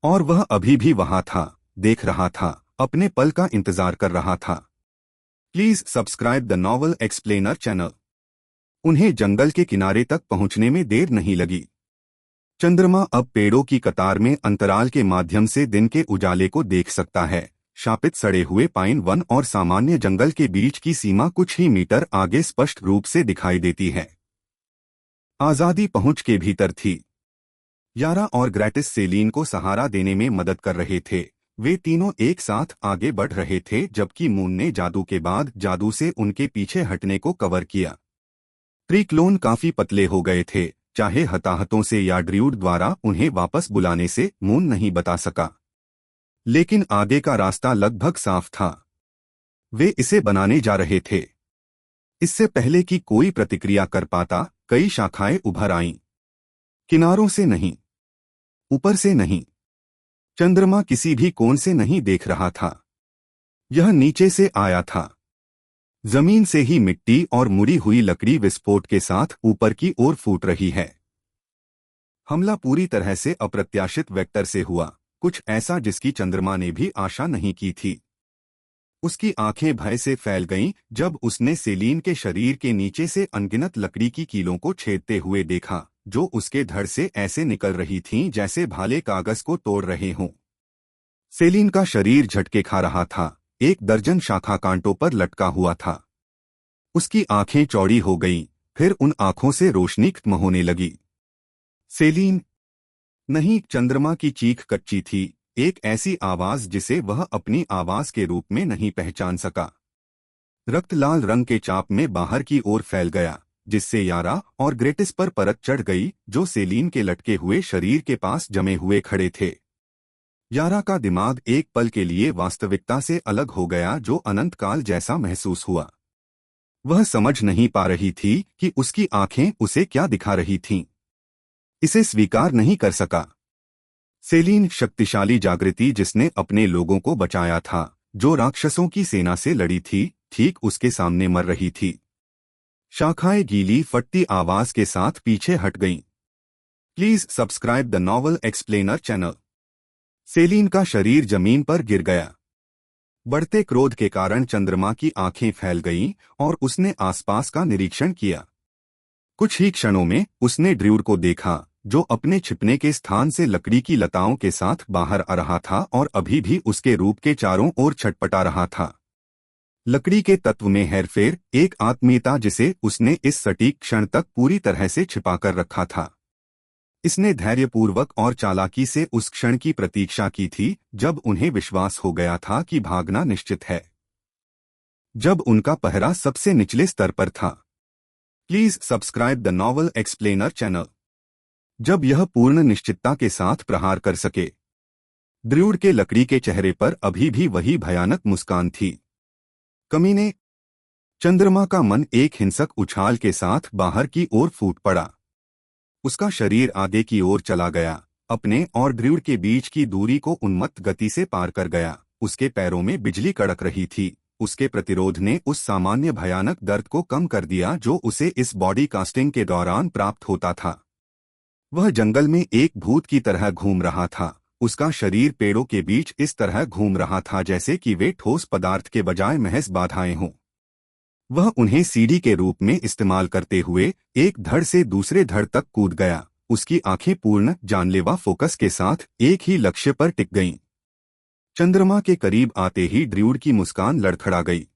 और वह अभी भी वहां था, देख रहा था, अपने पल का इंतजार कर रहा था। Please subscribe the novel explainer channel. उन्हें जंगल के किनारे तक पहुंचने में देर नहीं लगी। चंद्रमा अब पेड़ों की कतार में अंतराल के माध्यम से दिन के उजाले को देख सकता है। शापित सड़े हुए पाइन वन और सामान्य जंगल के बीच की सीमा कुछ ही मीटर आगे स्पष्ट रूप से दिखाई देती है। आजादी पहुंच के भीतर थी। यारा और ग्रैटिस सेलीन को सहारा देने में मदद कर रहे थे। वे तीनों एक साथ आगे बढ़ रहे थे जबकि मून ने जादू के बाद जादू से उनके पीछे हटने को कवर किया। ट्री क्लोन काफी पतले हो गए थे, चाहे हताहतों से या ड्रूड द्वारा उन्हें वापस बुलाने से मून नहीं बता सका। लेकिन आगे का रास्ता लगभग साफ था। वे इसे बनाने जा रहे थे। इससे पहले कि कोई प्रतिक्रिया कर पाता, कई शाखाएं उभर आईं। किनारों से नहीं, ऊपर से नहीं। चंद्रमा किसी भी कोण से नहीं देख रहा था। यह नीचे से आया था। जमीन से ही मिट्टी और मुड़ी हुई लकड़ी विस्फोट के साथ ऊपर की ओर फूट रही है। हमला पूरी तरह से अप्रत्याशित वेक्टर से हुआ, कुछ ऐसा जिसकी चंद्रमा ने भी आशा नहीं की थी। उसकी आंखें भय से फैल गईं जब उसने सेलीन के शरीर के नीचे से अनगिनत लकड़ी की कीलों को छेदते हुए देखा, जो उसके धड़ से ऐसे निकल रही थीं जैसे भाले कागज को तोड़ रहे हों। सेलीन का शरीर झटके खा रहा था, 1 दर्जन शाखा कांटों पर लटका हुआ था। उसकी आंखें चौड़ी हो गईं, फिर उन आंखों से रोशनी खत्म होने लगी। सेलीन! नहीं, चंद्रमा की चीख कच्ची थी, एक ऐसी आवाज जिसे वह अपनी आवाज के रूप में नहीं पहचान सका। रक्त लाल रंग के चाप में बाहर की ओर फैल गया, जिससे यारा और ग्रेटिस पर परत चढ़ गई, जो सेलीन के लटके हुए शरीर के पास जमे हुए खड़े थे। यारा का दिमाग एक पल के लिए वास्तविकता से अलग हो गया, जो अनंत काल जैसा महसूस हुआ। वह समझ नहीं पा रही थी कि उसकी आंखें उसे क्या दिखा रही थीं। इसे स्वीकार नहीं कर सका। सेलीन शक्तिशाली जागृति जिसने अपने लोगों को बचाया था, जो राक्षसों की सेना से लड़ी थी, ठीक उसके सामने मर रही थी। शाखाएं गीली फटती आवाज के साथ पीछे हट गईं। Please subscribe the novel explainer channel. Celine का शरीर जमीन पर गिर गया। बढ़ते क्रोध के कारण चंद्रमा की आंखें फैल गईं और उसने आसपास का निरीक्षण किया। कुछ ही क्षणों में उसने ड्रूड को देखा, जो अपने छिपने के स्थान से लकड़ी की लताओं के साथ बाहर आ रहा था और अभी भी उसके रूप के चारों ओर छटपटा रहा था। लकड़ी के तत्व में हेरफेर, एक आत्मीयता जिसे उसने इस सटीक क्षण तक पूरी तरह से छिपाकर रखा था। इसने धैर्यपूर्वक और चालाकी से उस क्षण की प्रतीक्षा की थी जब उन्हें विश्वास हो गया था कि भागना निश्चित है, जब उनका पहरा सबसे निचले स्तर पर था। Please subscribe the novel explainer channel. जब यह पूर्ण निश्चितता के साथ प्रहार कर सके। ड्रूड के लकड़ी के चेहरे पर अभी भी वही भयानक मुस्कान थी। कमीने! चंद्रमा का मन एक हिंसक उछाल के साथ बाहर की ओर फूट पड़ा। उसका शरीर आगे की ओर चला गया, अपने और ड्रूड के बीच की दूरी को उन्मत्त गति से पार कर गया। उसके पैरों में बिजली कड़क रही थी। उसके प्रतिरोध ने उस सामान्य भयानक दर्द को कम कर दिया जो उसे इस बॉडी कास्टिंग के दौरान प्राप्त होता था। वह जंगल में एक भूत की तरह घूम रहा था। उसका शरीर पेड़ों के बीच इस तरह घूम रहा था जैसे कि वे ठोस पदार्थ के बजाय महज बाधाएं हों। वह उन्हें सीढ़ी के रूप में इस्तेमाल करते हुए एक धड़ से दूसरे धड़ तक कूद गया। उसकी आंखें पूर्ण जानलेवा फोकस के साथ एक ही लक्ष्य पर टिक गईं। चंद्रमा के करीब आते ही ड्रूड की मुस्कान लड़खड़ा गई।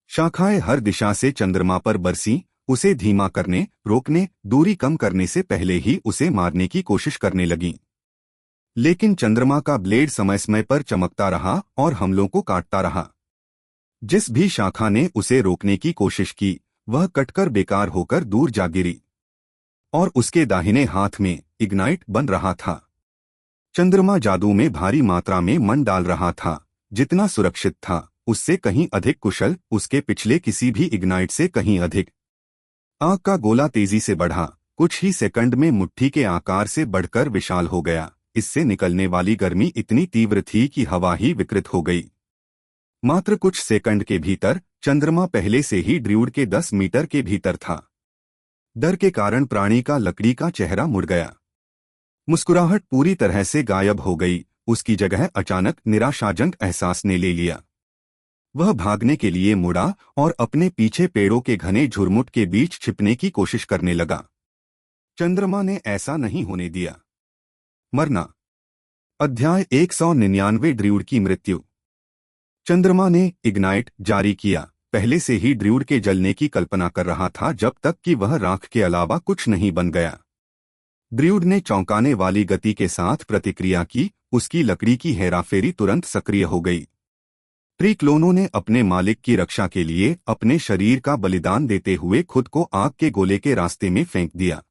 शाखाएं हर दिशा से चंद्रमा पर बरसीं, उसे धीमा करने, रोकने, दूरी कम करने से पहले ही उसे मारने की कोशिश करने लगीं। लेकिन चंद्रमा का ब्लेड समय समय पर चमकता रहा और हमलों को काटता रहा। जिस भी शाखा ने उसे रोकने की कोशिश की, वह कटकर बेकार होकर दूर जा गिरी। और उसके दाहिने हाथ में इग्नाइट बन रहा था। चंद्रमा जादू में भारी मात्रा में मन डाल रहा था। जितना सुरक्षित था, उससे कहीं अधिक कुशल, उसके पिछले किसी भी इग्नाइट से कहीं अधिक। आग का गोला तेजी से बढ़ा, कुछ ही सेकंड में मुट्ठी के आकार से बढ़कर विशाल हो गया। इससे निकलने वाली गर्मी इतनी तीव्र थी कि हवा ही विकृत हो गई। मात्र कुछ सेकंड के भीतर चंद्रमा पहले से ही ड्रूड के 10 मीटर के भीतर था। डर के कारण प्राणी का लकड़ी का चेहरा मुड़ गया। मुस्कुराहट पूरी तरह से गायब हो गई। उसकी जगह अचानक निराशाजनक एहसास ने ले लिया। वह भागने के लिए मुड़ा और अपने पीछे पेड़ों के घने झुरमुट के बीच छिपने की कोशिश करने लगा। चंद्रमा ने ऐसा नहीं होने दिया। मरना। अध्याय 199 ड्रूड की मृत्यु। चंद्रमा ने इग्नाइट जारी किया। पहले से ही ड्रूड के जलने की कल्पना कर रहा था जब तक कि वह राख के अलावा कुछ नहीं बन गया। ड्रूड ने चौंकाने वाली गति के साथ प्रतिक्रिया की। उसकी लकड़ी की हेराफेरी तुरंत सक्रिय हो गई। ट्रिक्लोनों ने अपने मालिक की रक्षा के लिए अपने शरीर का बलिदान देते हुए खुद को आग के गोले के रास्ते में फेंक दिया।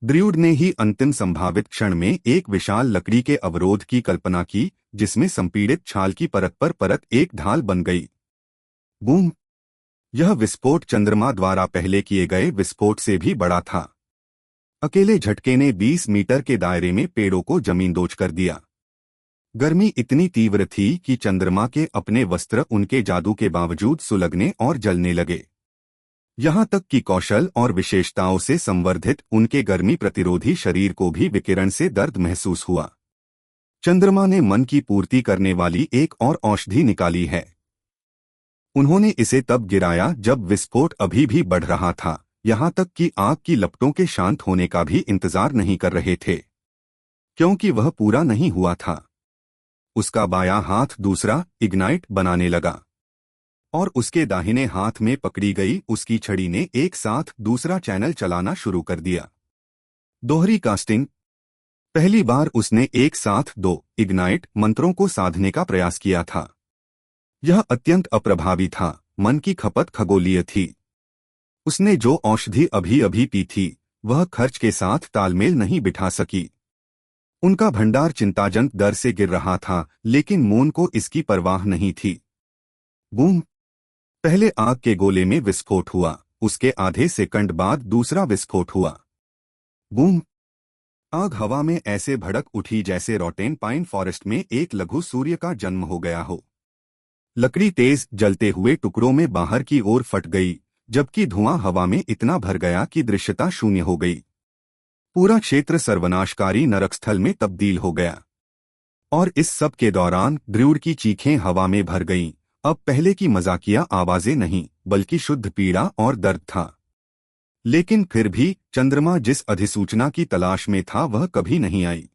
ड्रूड ने ही अंतिम संभावित क्षण में एक विशाल लकड़ी के अवरोध की कल्पना की, जिसमें संपीड़ित छाल की परत पर परत एक ढाल बन गई। बूम! यह विस्फोट चंद्रमा द्वारा पहले किए गए विस्फोट से भी बड़ा था। अकेले झटके ने 20 मीटर के दायरे में पेड़ों को जमींदोज कर दिया। गर्मी इतनी तीव्र थी कि चंद्रमा के अपने वस्त्र उनके जादू के बावजूद सुलगने और जलने लगे। यहाँ तक कि कौशल और विशेषताओं से संवर्धित उनके गर्मी प्रतिरोधी शरीर को भी विकिरण से दर्द महसूस हुआ। चंद्रमा ने मन की पूर्ति करने वाली एक और औषधि निकाली है। उन्होंने इसे तब गिराया जब विस्फोट अभी भी बढ़ रहा था, यहाँ तक कि आग की लपटों के शांत होने का भी इंतजार नहीं कर रहे थे, क्योंकि वह पूरा नहीं हुआ था। उसका बायां हाथ दूसरा इग्नाइट बनाने लगा और उसके दाहिने हाथ में पकड़ी गई उसकी छड़ी ने एक साथ दूसरा चैनल चलाना शुरू कर दिया। दोहरी कास्टिंग। पहली बार उसने एक साथ 2 इग्नाइट मंत्रों को साधने का प्रयास किया था। यह अत्यंत अप्रभावी था। मन की खपत खगोलीय थी। उसने जो औषधि अभी अभी पी थी वह खर्च के साथ तालमेल नहीं बिठा सकी। उनका भंडार चिंताजनक दर से गिर रहा था, लेकिन मून को इसकी परवाह नहीं थी। बूम! पहले आग के गोले में विस्फोट हुआ, उसके आधे सेकंड बाद दूसरा विस्फोट हुआ। बूम! आग हवा में ऐसे भड़क उठी जैसे रॉटेन पाइन फॉरेस्ट में एक लघु सूर्य का जन्म हो गया हो। लकड़ी तेज जलते हुए टुकड़ों में बाहर की ओर फट गई, जबकि धुआं हवा में इतना भर गया कि दृश्यता शून्य हो गई। पूरा क्षेत्र सर्वनाशकारी नरकस्थल में तब्दील हो गया। और इस सब के दौरान ड्रूड की चीखें हवा में भर गईं। अब पहले की मजाकिया आवाजें नहीं, बल्कि शुद्ध पीड़ा और दर्द था। लेकिन फिर भी चंद्रमा जिस अधिसूचना की तलाश में था वह कभी नहीं आई।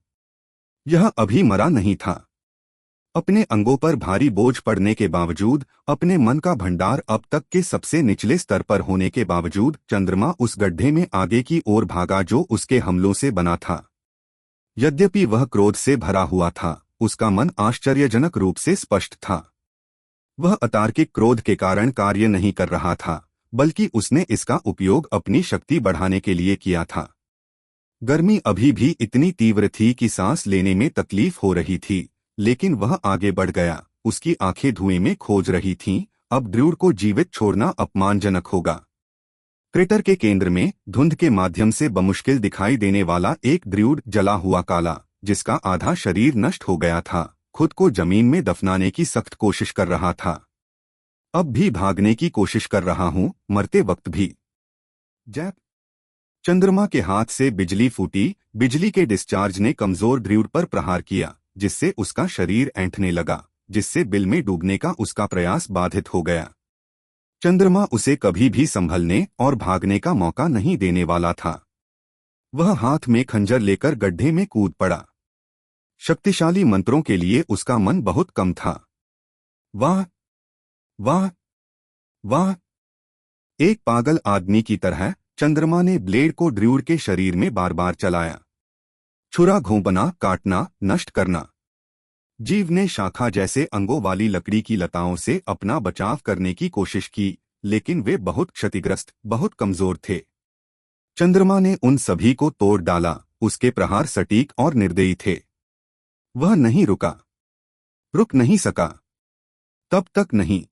यह अभी मरा नहीं था। अपने अंगों पर भारी बोझ पड़ने के बावजूद, अपने मन का भंडार अब तक के सबसे निचले स्तर पर होने के बावजूद, चंद्रमा उस गड्ढे में आगे की ओर भागा जो उसके हमलों से बना था। यद्यपि वह क्रोध से भरा हुआ था, उसका मन आश्चर्यजनक रूप से स्पष्ट था। वह अतार्किक क्रोध के कारण कार्य नहीं कर रहा था, बल्कि उसने इसका उपयोग अपनी शक्ति बढ़ाने के लिए किया था। गर्मी अभी भी इतनी तीव्र थी कि सांस लेने में तकलीफ हो रही थी, लेकिन वह आगे बढ़ गया। उसकी आंखें धुएं में खोज रही थीं। अब ड्रूड को जीवित छोड़ना अपमानजनक होगा। क्रेटर के केंद्र में धुंध के माध्यम से बमुश्किल दिखाई देने वाला एक ड्रूड जला हुआ काला, जिसका आधा शरीर नष्ट हो गया था, खुद को जमीन में दफनाने की सख्त कोशिश कर रहा था। अब भी भागने की कोशिश कर रहा हूं, मरते वक्त भी। जैप! चंद्रमा के हाथ से बिजली फूटी। बिजली के डिस्चार्ज ने कमजोर ड्रूड पर प्रहार किया, जिससे उसका शरीर ऐंठने लगा, जिससे बिल में डूबने का उसका प्रयास बाधित हो गया। चंद्रमा उसे कभी भी संभलने और भागने का मौका नहीं देने वाला था। वह हाथ में खंजर लेकर गड्ढे में कूद पड़ा। शक्तिशाली मंत्रों के लिए उसका मन बहुत कम था। वाह, वाह, वाह! एक पागल आदमी की तरह चंद्रमा ने ब्लेड को ड्रूड के शरीर में बार बार चलाया। छुरा घोंपना, काटना, नष्ट करना। जीव ने शाखा जैसे अंगों वाली लकड़ी की लताओं से अपना बचाव करने की कोशिश की, लेकिन वे बहुत क्षतिग्रस्त, बहुत कमजोर थे। चंद्रमा ने उन सभी को तोड़ डाला। उसके प्रहार सटीक और निर्दयी थे। वह नहीं रुका, रुक नहीं सका। तब तक नहीं।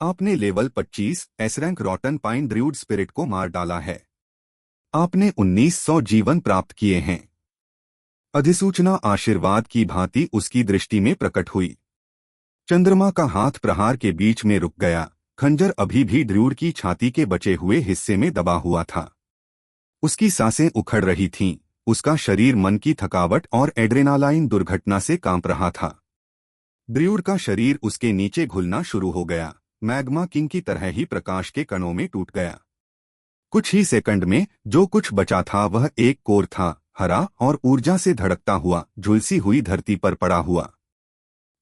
आपने level 25 S rank rotten pine druid spirit को मार डाला है। आपने 1900 जीवन प्राप्त किए हैं। अधिसूचना आशीर्वाद की भांति उसकी दृष्टि में प्रकट हुई। चंद्रमा का हाथ प्रहार के बीच में रुक गया। खंजर अभी भी ड्रूड की छाती के बचे हुए हिस्से में दबा हुआ था। उसकी सांसें उखड़ रही थीं। उसका शरीर मन की थकावट और एड्रेनालाइन दुर्घटना से कांप रहा था। ड्रूड का शरीर उसके नीचे घुलना शुरू हो गया। मैग्मा किंग की तरह ही प्रकाश के कणों में टूट गया। कुछ ही सेकंड में जो कुछ बचा था वह एक कोर था, हरा और ऊर्जा से धड़कता हुआ, झुलसी हुई धरती पर पड़ा हुआ।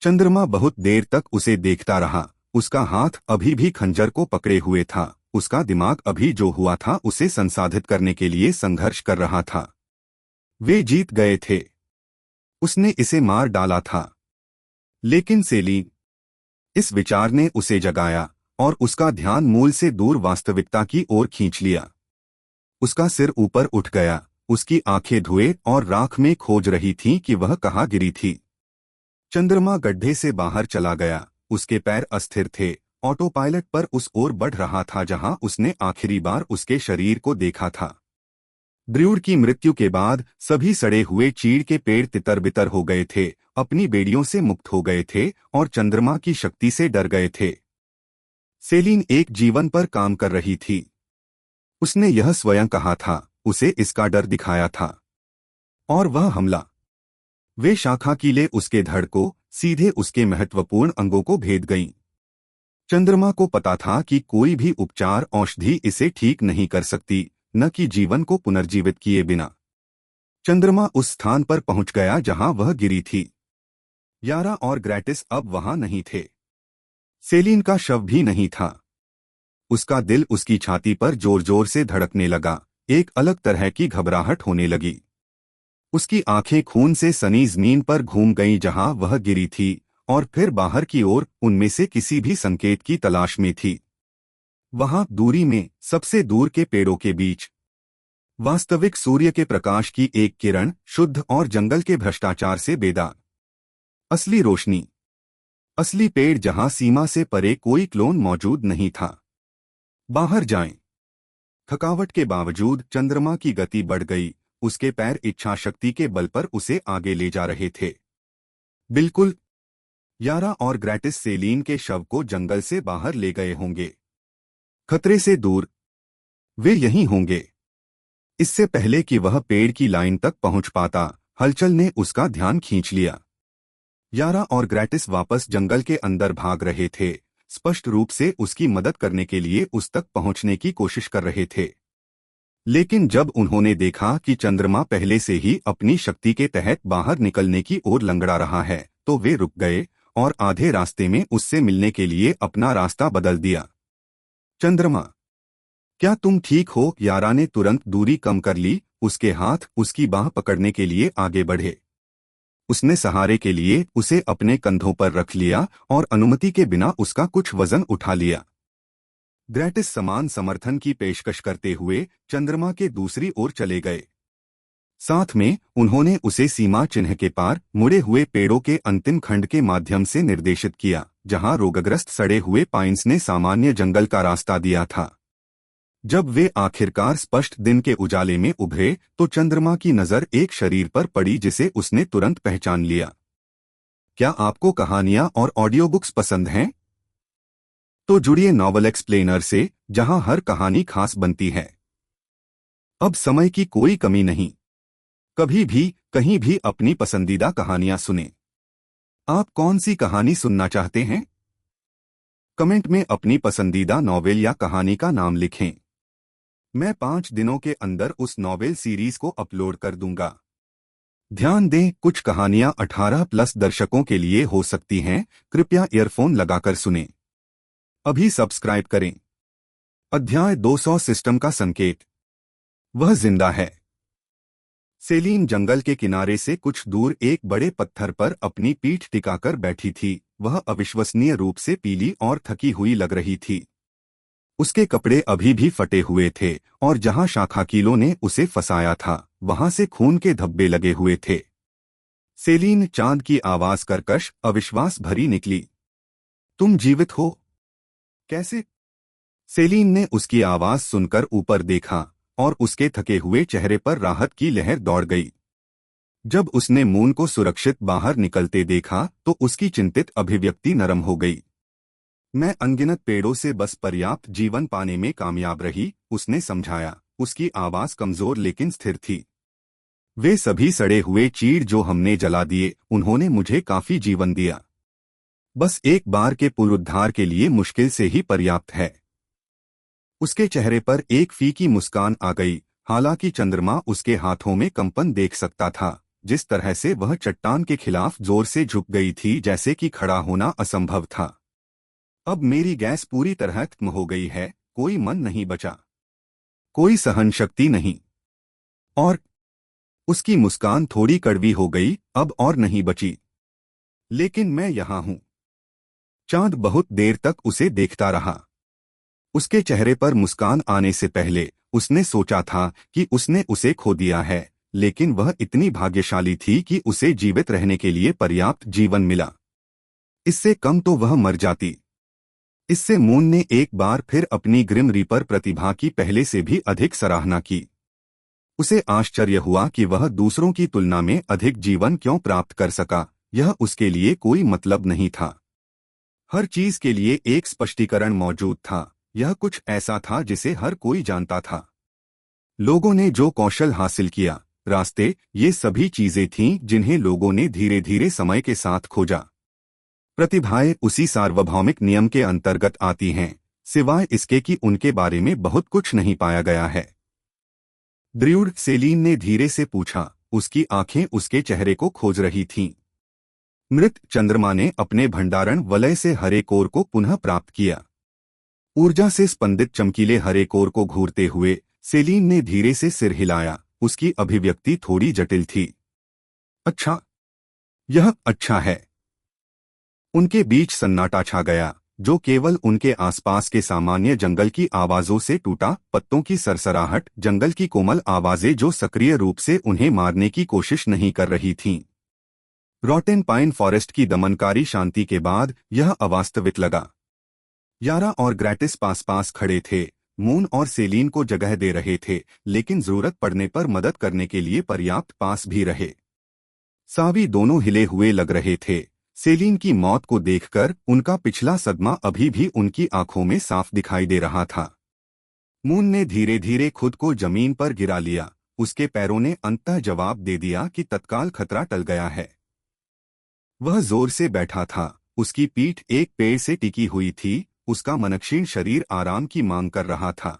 चंद्रमा बहुत देर तक उसे देखता रहा। उसका हाथ अभी भी खंजर को पकड़े हुए था। उसका दिमाग अभी जो हुआ था उसे संसाधित करने के लिए संघर्ष कर रहा था। वे जीत गए थे। उसने इसे मार डाला था। लेकिन सेलीन, इस विचार ने उसे जगाया और उसका ध्यान मूल से दूर वास्तविकता की ओर खींच लिया। उसका सिर ऊपर उठ गया। उसकी आंखें धुएं और राख में खोज रही थीं कि वह कहाँ गिरी थी। चंद्रमा गड्ढे से बाहर चला गया। उसके पैर अस्थिर थे। ऑटो पायलट पर उस ओर बढ़ रहा था जहां उसने आखिरी बार उसके शरीर को देखा था। ड्रूड की मृत्यु के बाद सभी सड़े हुए चीड़ के पेड़ तितर बितर हो गए थे, अपनी बेड़ियों से मुक्त हो गए थे और चंद्रमा की शक्ति से डर गए थे। सेलीन एक जीवन पर काम कर रही थी। उसने यह स्वयं कहा था, उसे इसका डर दिखाया था। और वह हमला। वे शाखा कीले उसके धड़ को सीधे उसके महत्वपूर्ण अंगों को भेद गईं। चंद्रमा को पता था कि कोई भी उपचार औषधि इसे ठीक नहीं कर सकती, न कि जीवन को पुनर्जीवित किए बिना। चंद्रमा उस स्थान पर पहुंच गया जहां वह गिरी थी। यारा और ग्रैटिस अब वहां नहीं थे। सेलिन का शव भी नहीं था। उसका दिल उसकी छाती पर जोर जोर से धड़कने लगा। एक अलग तरह की घबराहट होने लगी। उसकी आंखें खून से सनी जमीन पर घूम गईं जहां वह गिरी थी, और फिर बाहर की ओर उनमें से किसी भी संकेत की तलाश में थी। वहां दूरी में सबसे दूर के पेड़ों के बीच वास्तविक सूर्य के प्रकाश की एक किरण, शुद्ध और जंगल के भ्रष्टाचार से बेदाग। असली रोशनी, असली पेड़ जहां सीमा से परे कोई क्लोन मौजूद नहीं था। बाहर जाएं। थकावट के बावजूद चंद्रमा की गति बढ़ गई। उसके पैर इच्छा शक्ति के बल पर उसे आगे ले जा रहे थे। बिल्कुल, यारा और ग्रैटिस सेलीन के शव को जंगल से बाहर ले गए होंगे। खतरे से दूर। वे यहीं होंगे। इससे पहले कि वह पेड़ की लाइन तक पहुंच पाता, हलचल ने उसका ध्यान खींच लिया। यारा और ग्रैटिस वापस जंगल के अंदर भाग रहे थे, स्पष्ट रूप से उसकी मदद करने के लिए उस तक पहुंचने की कोशिश कर रहे थे। लेकिन जब उन्होंने देखा कि चंद्रमा पहले से ही अपनी शक्ति के तहत बाहर निकलने की ओर लंगड़ा रहा है, तो वे रुक गए और आधे रास्ते में उससे मिलने के लिए अपना रास्ता बदल दिया। चंद्रमा, क्या तुम ठीक हो? यारा ने तुरंत दूरी कम कर ली। उसके हाथ उसकी बाह पकड़ने के लिए आगे बढ़े। उसने सहारे के लिए उसे अपने कंधों पर रख लिया और अनुमति के बिना उसका कुछ वजन उठा लिया। ग्रैटिस समान समर्थन की पेशकश करते हुए चंद्रमा के दूसरी ओर चले गए। साथ में उन्होंने उसे सीमा चिन्ह के पार मुड़े हुए पेड़ों के अंतिम खंड के माध्यम से निर्देशित किया, जहां रोगग्रस्त सड़े हुए पाइन्स ने सामान्य जंगल का रास्ता दिया था। जब वे आखिरकार स्पष्ट दिन के उजाले में उभरे, तो चंद्रमा की नजर एक शरीर पर पड़ी जिसे उसने तुरंत पहचान लिया। क्या आपको कहानियां और ऑडियो बुक्स पसंद हैं? तो जुड़िए नॉवल एक्सप्लेनर से, जहां हर कहानी खास बनती है। अब समय की कोई कमी नहीं। कभी भी, कहीं भी अपनी पसंदीदा कहानियां सुनें। आप कौन सी कहानी सुनना चाहते हैं? कमेंट में अपनी पसंदीदा नॉवेल या कहानी का नाम लिखें। मैं 5 दिनों के अंदर उस नॉवेल सीरीज को अपलोड कर दूंगा। ध्यान दें, कुछ कहानियां 18+ दर्शकों के लिए हो सकती हैं। कृपया ईयरफोन लगाकर सुनें। अभी सब्सक्राइब करें। अध्याय 200, सिस्टम का संकेत। वह जिंदा है। सेलीन जंगल के किनारे से कुछ दूर एक बड़े पत्थर पर अपनी पीठ टिकाकर बैठी थी। वह अविश्वसनीय रूप से पीली और थकी हुई लग रही थी। उसके कपड़े अभी भी फटे हुए थे और जहां शाखाकीलों ने उसे फंसाया था, वहां से खून के धब्बे लगे हुए थे। सेलीन, चांद की आवाज कर्कश, अविश्वास भरी निकली। तुम जीवित हो? कैसे? सेलीन ने उसकी आवाज सुनकर ऊपर देखा और उसके थके हुए चेहरे पर राहत की लहर दौड़ गई। जब उसने मून को सुरक्षित बाहर निकलते देखा, तो उसकी चिंतित अभिव्यक्ति नरम हो गई। मैं अनगिनत पेड़ों से बस पर्याप्त जीवन पाने में कामयाब रही, उसने समझाया। उसकी आवाज कमजोर लेकिन स्थिर थी। वे सभी सड़े हुए चीड़ जो हमने जला दिए, उन्होंने मुझे काफी जीवन दिया। बस एक बार के पुनरुद्धार के लिए मुश्किल से ही पर्याप्त है। उसके चेहरे पर एक फीकी मुस्कान आ गई। हालांकि चंद्रमा उसके हाथों में कंपन देख सकता था। जिस तरह से वह चट्टान के खिलाफ जोर से झुक गई थी, जैसे कि खड़ा होना असंभव था। अब मेरी गैस पूरी तरह खत्म हो गई है। कोई मन नहीं बचा, कोई सहन शक्ति नहीं। और उसकी मुस्कान थोड़ी कड़वी हो गई। अब और नहीं बची। लेकिन मैं यहां हूं। चांद बहुत देर तक उसे देखता रहा। उसके चेहरे पर मुस्कान आने से पहले उसने सोचा था कि उसने उसे खो दिया है, लेकिन वह इतनी भाग्यशाली थी कि उसे जीवित रहने के लिए पर्याप्त जीवन मिला। इससे कम तो वह मर जाती। इससे मून ने एक बार फिर अपनी ग्रिम रीपर प्रतिभा की पहले से भी अधिक सराहना की। उसे आश्चर्य हुआ कि वह दूसरों की तुलना में अधिक जीवन क्यों प्राप्त कर सका। यह उसके लिए कोई मतलब नहीं था। हर चीज के लिए एक स्पष्टीकरण मौजूद था। यह कुछ ऐसा था जिसे हर कोई जानता था। लोगों ने जो कौशल हासिल किया, रास्ते, ये सभी चीजें थीं जिन्हें लोगों ने धीरे धीरे समय के साथ खोजा। प्रतिभाएं उसी सार्वभौमिक नियम के अंतर्गत आती हैं, सिवाय इसके कि उनके बारे में बहुत कुछ नहीं पाया गया है। ड्रूड, सेलीन ने धीरे से पूछा। उसकी आंखें उसके चेहरे को खोज रही थीं। मृत चंद्रमा ने अपने भंडारण वलय से हरे कोर को पुनः प्राप्त किया। ऊर्जा से स्पंदित चमकीले हरे कोर को घूरते हुए सेलीन ने धीरे से सिर हिलाया। उसकी अभिव्यक्ति थोड़ी जटिल थी। अच्छा, यह अच्छा है। उनके बीच सन्नाटा छा गया, जो केवल उनके आसपास के सामान्य जंगल की आवाजों से टूटा। पत्तों की सरसराहट, जंगल की कोमल आवाजें जो सक्रिय रूप से उन्हें मारने की कोशिश नहीं कर रही थीं। रॉटेन पाइन फॉरेस्ट की दमनकारी शांति के बाद यह अवास्तविक लगा। यारा और ग्रैटिस पास पास खड़े थे। मून और सेलीन को जगह दे रहे थे, लेकिन जरूरत पड़ने पर मदद करने के लिए पर्याप्त पास भी रहे। सावी दोनों हिले हुए लग रहे थे। सेलीन की मौत को देखकर उनका पिछला सदमा अभी भी उनकी आंखों में साफ दिखाई दे रहा था। मून ने धीरे धीरे खुद को जमीन पर गिरा लिया। उसके पैरों ने अंततः जवाब दे दिया कि तत्काल खतरा टल गया है। वह जोर से बैठा था। उसकी पीठ एक पेड़ से टिकी हुई थी। उसका मनक्षीण शरीर आराम की मांग कर रहा था।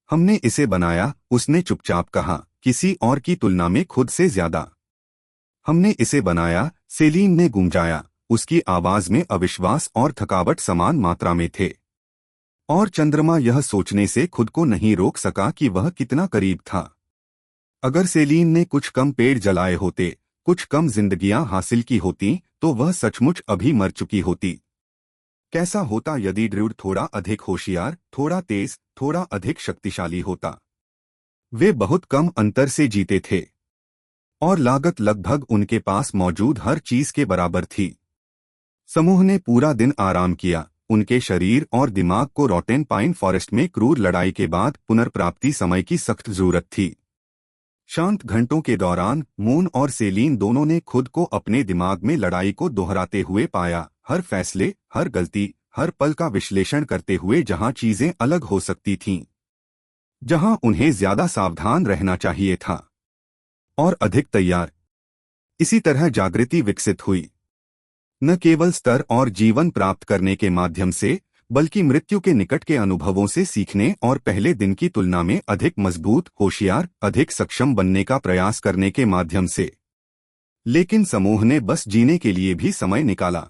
हमने इसे बनाया, उसने चुपचाप कहा, किसी और की तुलना में खुद से ज्यादा। हमने इसे बनाया, सेलीन ने गुंजाया। उसकी आवाज में अविश्वास और थकावट समान मात्रा में थे। और चंद्रमा यह सोचने से खुद को नहीं रोक सका कि वह कितना करीब था। अगर सेलीन ने कुछ कम पेड़ जलाए होते, कुछ कम जिंदगियां हासिल की होती, तो वह सचमुच अभी मर चुकी होती। कैसा होता यदि ड्रूड थोड़ा अधिक होशियार, थोड़ा तेज, थोड़ा अधिक शक्तिशाली होता। वे बहुत कम अंतर से जीते थे, और लागत लगभग उनके पास मौजूद हर चीज के बराबर थी। समूह ने पूरा दिन आराम किया। उनके शरीर और दिमाग को रॉटेन पाइन फॉरेस्ट में क्रूर लड़ाई के बाद पुनर्प्राप्ति समय की सख्त जरूरत थी। शांत घंटों के दौरान मून और सेलीन दोनों ने खुद को अपने दिमाग में लड़ाई को दोहराते हुए पाया, हर फैसले, हर गलती, हर पल का विश्लेषण करते हुए जहां चीजें अलग हो सकती थीं, जहां उन्हें ज्यादा सावधान रहना चाहिए था, और अधिक तैयार। इसी तरह जागृति विकसित हुई, न केवल स्तर और जीवन प्राप्त करने के माध्यम से, बल्कि मृत्यु के निकट के अनुभवों से सीखने और पहले दिन की तुलना में अधिक मजबूत, होशियार, अधिक सक्षम बनने का प्रयास करने के माध्यम से। लेकिन समूह ने बस जीने के लिए भी समय निकाला।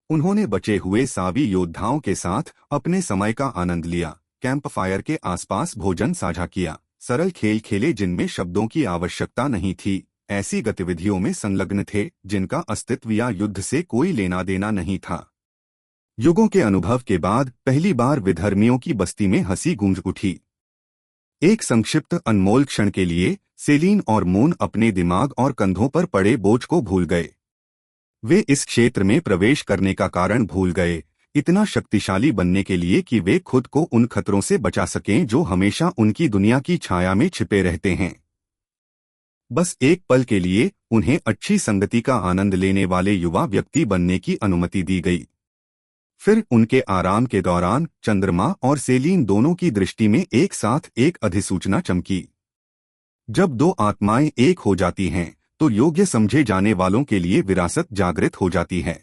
उन्होंने बचे हुए सावी योद्धाओं के साथ अपने समय का आनंद लिया, कैंप फायर के आसपास भोजन साझा किया, सरल खेल खेले जिनमें शब्दों की आवश्यकता नहीं थी, ऐसी गतिविधियों में संलग्न थे जिनका अस्तित्व या युद्ध से कोई लेना देना नहीं था। युगों के अनुभव के बाद पहली बार विधर्मियों की बस्ती में हंसी गूंज उठी। एक संक्षिप्त अनमोल क्षण के लिए सेलीन और मून अपने दिमाग और कंधों पर पड़े बोझ को भूल गए। वे इस क्षेत्र में प्रवेश करने का कारण भूल गए, इतना शक्तिशाली बनने के लिए कि वे खुद को उन खतरों से बचा सकें जो हमेशा उनकी दुनिया की छाया में छिपे रहते हैं। बस एक पल के लिए उन्हें अच्छी संगति का आनंद लेने वाले युवा व्यक्ति बनने की अनुमति दी गई। फिर उनके आराम के दौरान चंद्रमा और सेलीन दोनों की दृष्टि में एक साथ एक अधिसूचना चमकी। जब दो आत्माएं एक हो जाती हैं, तो योग्य समझे जाने वालों के लिए विरासत जागृत हो जाती है।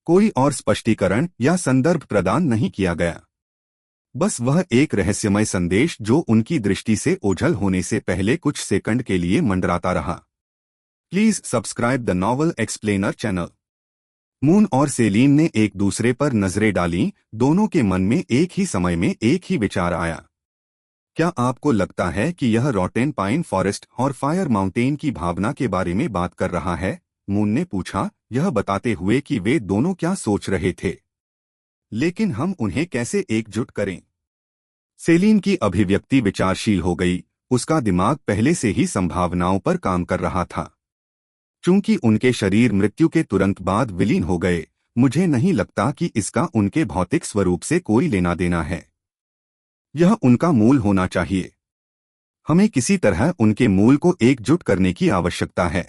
कोई और स्पष्टीकरण या संदर्भ प्रदान नहीं किया गया। बस वह एक रहस्यमय संदेश जो उनकी दृष्टि से ओझल होने से पहले कुछ सेकंड के लिए मंडराता रहा। Please subscribe the novel explainer channel. Moon और सेलीन ने एक दूसरे पर नजरें डालीं। दोनों के मन में एक ही समय में एक ही विचार आया। क्या आपको लगता है कि यह रॉटेन पाइन फॉरेस्ट और फायर माउंटेन की भावना के बारे में बात कर रहा है? मून ने पूछा, यह बताते हुए कि वे दोनों क्या सोच रहे थे। लेकिन हम उन्हें कैसे एकजुट करें? सेलीन की अभिव्यक्ति विचारशील हो गई। उसका दिमाग पहले से ही संभावनाओं पर काम कर रहा था। चूंकि उनके शरीर मृत्यु के तुरंत बाद विलीन हो गए, मुझे नहीं लगता कि इसका उनके भौतिक स्वरूप से कोई लेना देना है। यह उनका मूल होना चाहिए। हमें किसी तरह उनके मूल को एकजुट करने की आवश्यकता है।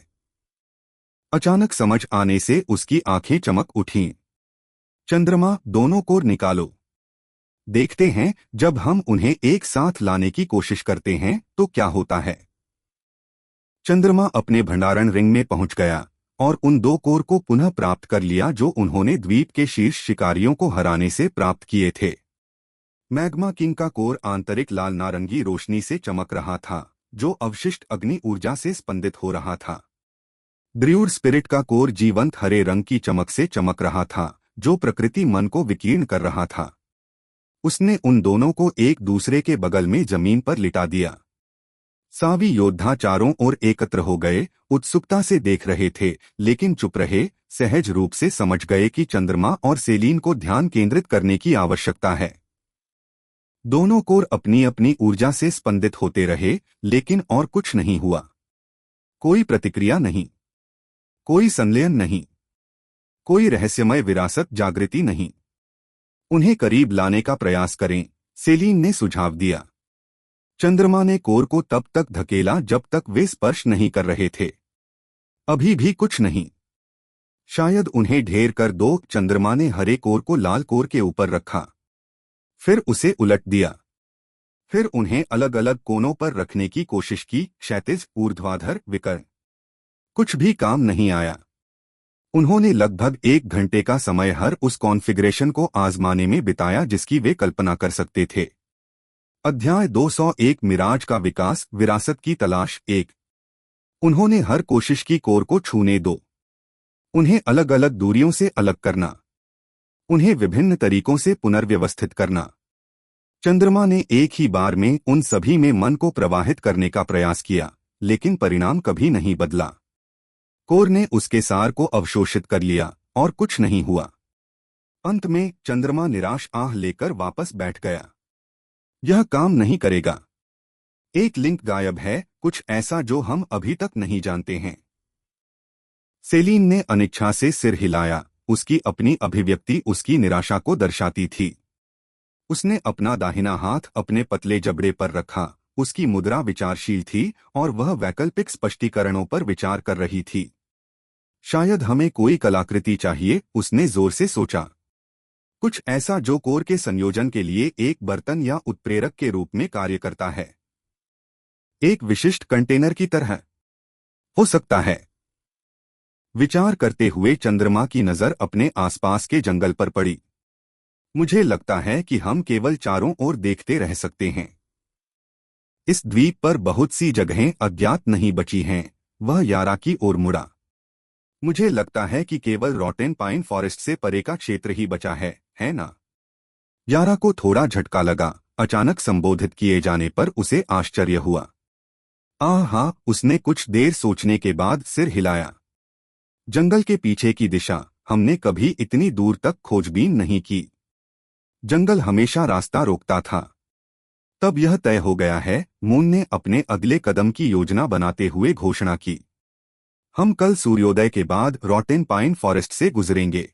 अचानक समझ आने से उसकी आंखें चमक उठीं। चंद्रमा, दोनों को निकालो। देखते हैं जब हम उन्हें एक साथ लाने की कोशिश करते हैं तो क्या होता है। चंद्रमा अपने भंडारण रिंग में पहुंच गया और उन दो कोर को पुनः प्राप्त कर लिया जो उन्होंने द्वीप के शीर्ष शिकारियों को हराने से प्राप्त किए थे। मैग्मा किंग का कोर आंतरिक लाल नारंगी रोशनी से चमक रहा था, जो अवशिष्ट अग्नि ऊर्जा से स्पंदित हो रहा था। ड्र्यूड स्पिरिट का कोर जीवंत हरे रंग की चमक से चमक रहा था, जो प्रकृति मन को विकीर्ण कर रहा था। उसने उन दोनों को एक दूसरे के बगल में जमीन पर लिटा दिया। सावी योद्धा चारों ओर एकत्र हो गए, उत्सुकता से देख रहे थे, लेकिन चुप रहे, सहज रूप से समझ गए कि चंद्रमा और सेलीन को ध्यान केंद्रित करने की आवश्यकता है। दोनों कोर अपनी अपनी ऊर्जा से स्पंदित होते रहे, लेकिन और कुछ नहीं हुआ। कोई प्रतिक्रिया नहीं, कोई संलयन नहीं, कोई रहस्यमय विरासत जागृति नहीं। उन्हें करीब लाने का प्रयास करें, सेलीन ने सुझाव दिया। चंद्रमा ने कोर को तब तक धकेला जब तक वे स्पर्श नहीं कर रहे थे। अभी भी कुछ नहीं। शायद उन्हें ढेर कर दो। चंद्रमा ने हरे कोर को लाल कोर के ऊपर रखा, फिर उसे उलट दिया। फिर उन्हें अलग अलग कोनों पर रखने की कोशिश की, क्षैतिज, ऊर्ध्वाधर, विकर्ण। कुछ भी काम नहीं आया। उन्होंने लगभग 1 घंटे का समय हर उस कॉन्फ़िगरेशन को आजमाने में बिताया जिसकी वे कल्पना कर सकते थे। अध्याय 201 मिराज का विकास, विरासत की तलाश 1। उन्होंने हर कोशिश की कोर को छूने दो। उन्हें अलग अलग दूरियों से अलग करना, उन्हें विभिन्न तरीकों से पुनर्व्यवस्थित करना। चंद्रमा ने एक ही बार में उन सभी में मन को प्रवाहित करने का प्रयास किया, लेकिन परिणाम कभी नहीं बदला। कोर ने उसके सार को अवशोषित कर लिया और कुछ नहीं हुआ। अंत में चंद्रमा निराश आह लेकर वापस बैठ गया। यह काम नहीं करेगा। एक लिंक गायब है, कुछ ऐसा जो हम अभी तक नहीं जानते हैं। सेलीन ने अनिच्छा से सिर हिलाया। उसकी अपनी अभिव्यक्ति उसकी निराशा को दर्शाती थी। उसने अपना दाहिना हाथ अपने पतले जबड़े पर रखा। उसकी मुद्रा विचारशील थी और वह वैकल्पिक स्पष्टीकरणों पर विचार कर रही थी। शायद हमें कोई कलाकृति चाहिए, उसने जोर से सोचा। कुछ ऐसा जो कोर के संयोजन के लिए एक बर्तन या उत्प्रेरक के रूप में कार्य करता है। एक विशिष्ट कंटेनर की तरह हो सकता है। विचार करते हुए चंद्रमा की नजर अपने आसपास के जंगल पर पड़ी। मुझे लगता है कि हम केवल चारों ओर देखते रह सकते हैं। इस द्वीप पर बहुत सी जगहें अज्ञात नहीं बची हैं। वह यारा की ओर मुड़ा। मुझे लगता है कि केवल रॉटेन पाइन फॉरेस्ट से परे का क्षेत्र ही बचा है ना? यारा को थोड़ा झटका लगा। अचानक संबोधित किए जाने पर उसे आश्चर्य हुआ। हाँ, उसने कुछ देर सोचने के बाद सिर हिलाया। जंगल के पीछे की दिशा, हमने कभी इतनी दूर तक खोजबीन नहीं की। जंगल हमेशा रास्ता रोकता था। तब यह तय हो गया है, मून ने अपने अगले कदम की योजना बनाते हुए घोषणा की। हम कल सूर्योदय के बाद रॉटेन पाइन फॉरेस्ट से गुजरेंगे।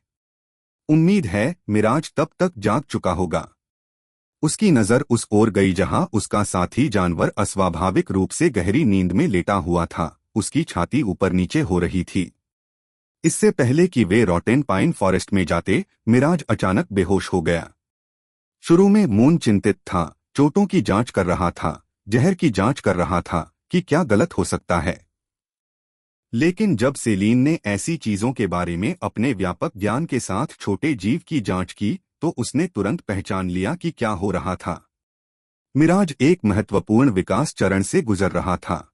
उम्मीद है मिराज तब तक जाग चुका होगा। उसकी नजर उस ओर गई जहां उसका साथी जानवर अस्वाभाविक रूप से गहरी नींद में लेटा हुआ था। उसकी छाती ऊपर नीचे हो रही थी। इससे पहले कि वे रॉटेन पाइन फॉरेस्ट में जाते, मिराज अचानक बेहोश हो गया। शुरू में मून चिंतित था, चोटों की जांच कर रहा था, जहर की जांच कर रहा था कि क्या गलत हो सकता है। लेकिन जब सेलीन ने ऐसी चीजों के बारे में अपने व्यापक ज्ञान के साथ छोटे जीव की जांच की, तो उसने तुरंत पहचान लिया कि क्या हो रहा था। मिराज एक महत्वपूर्ण विकास चरण से गुजर रहा था।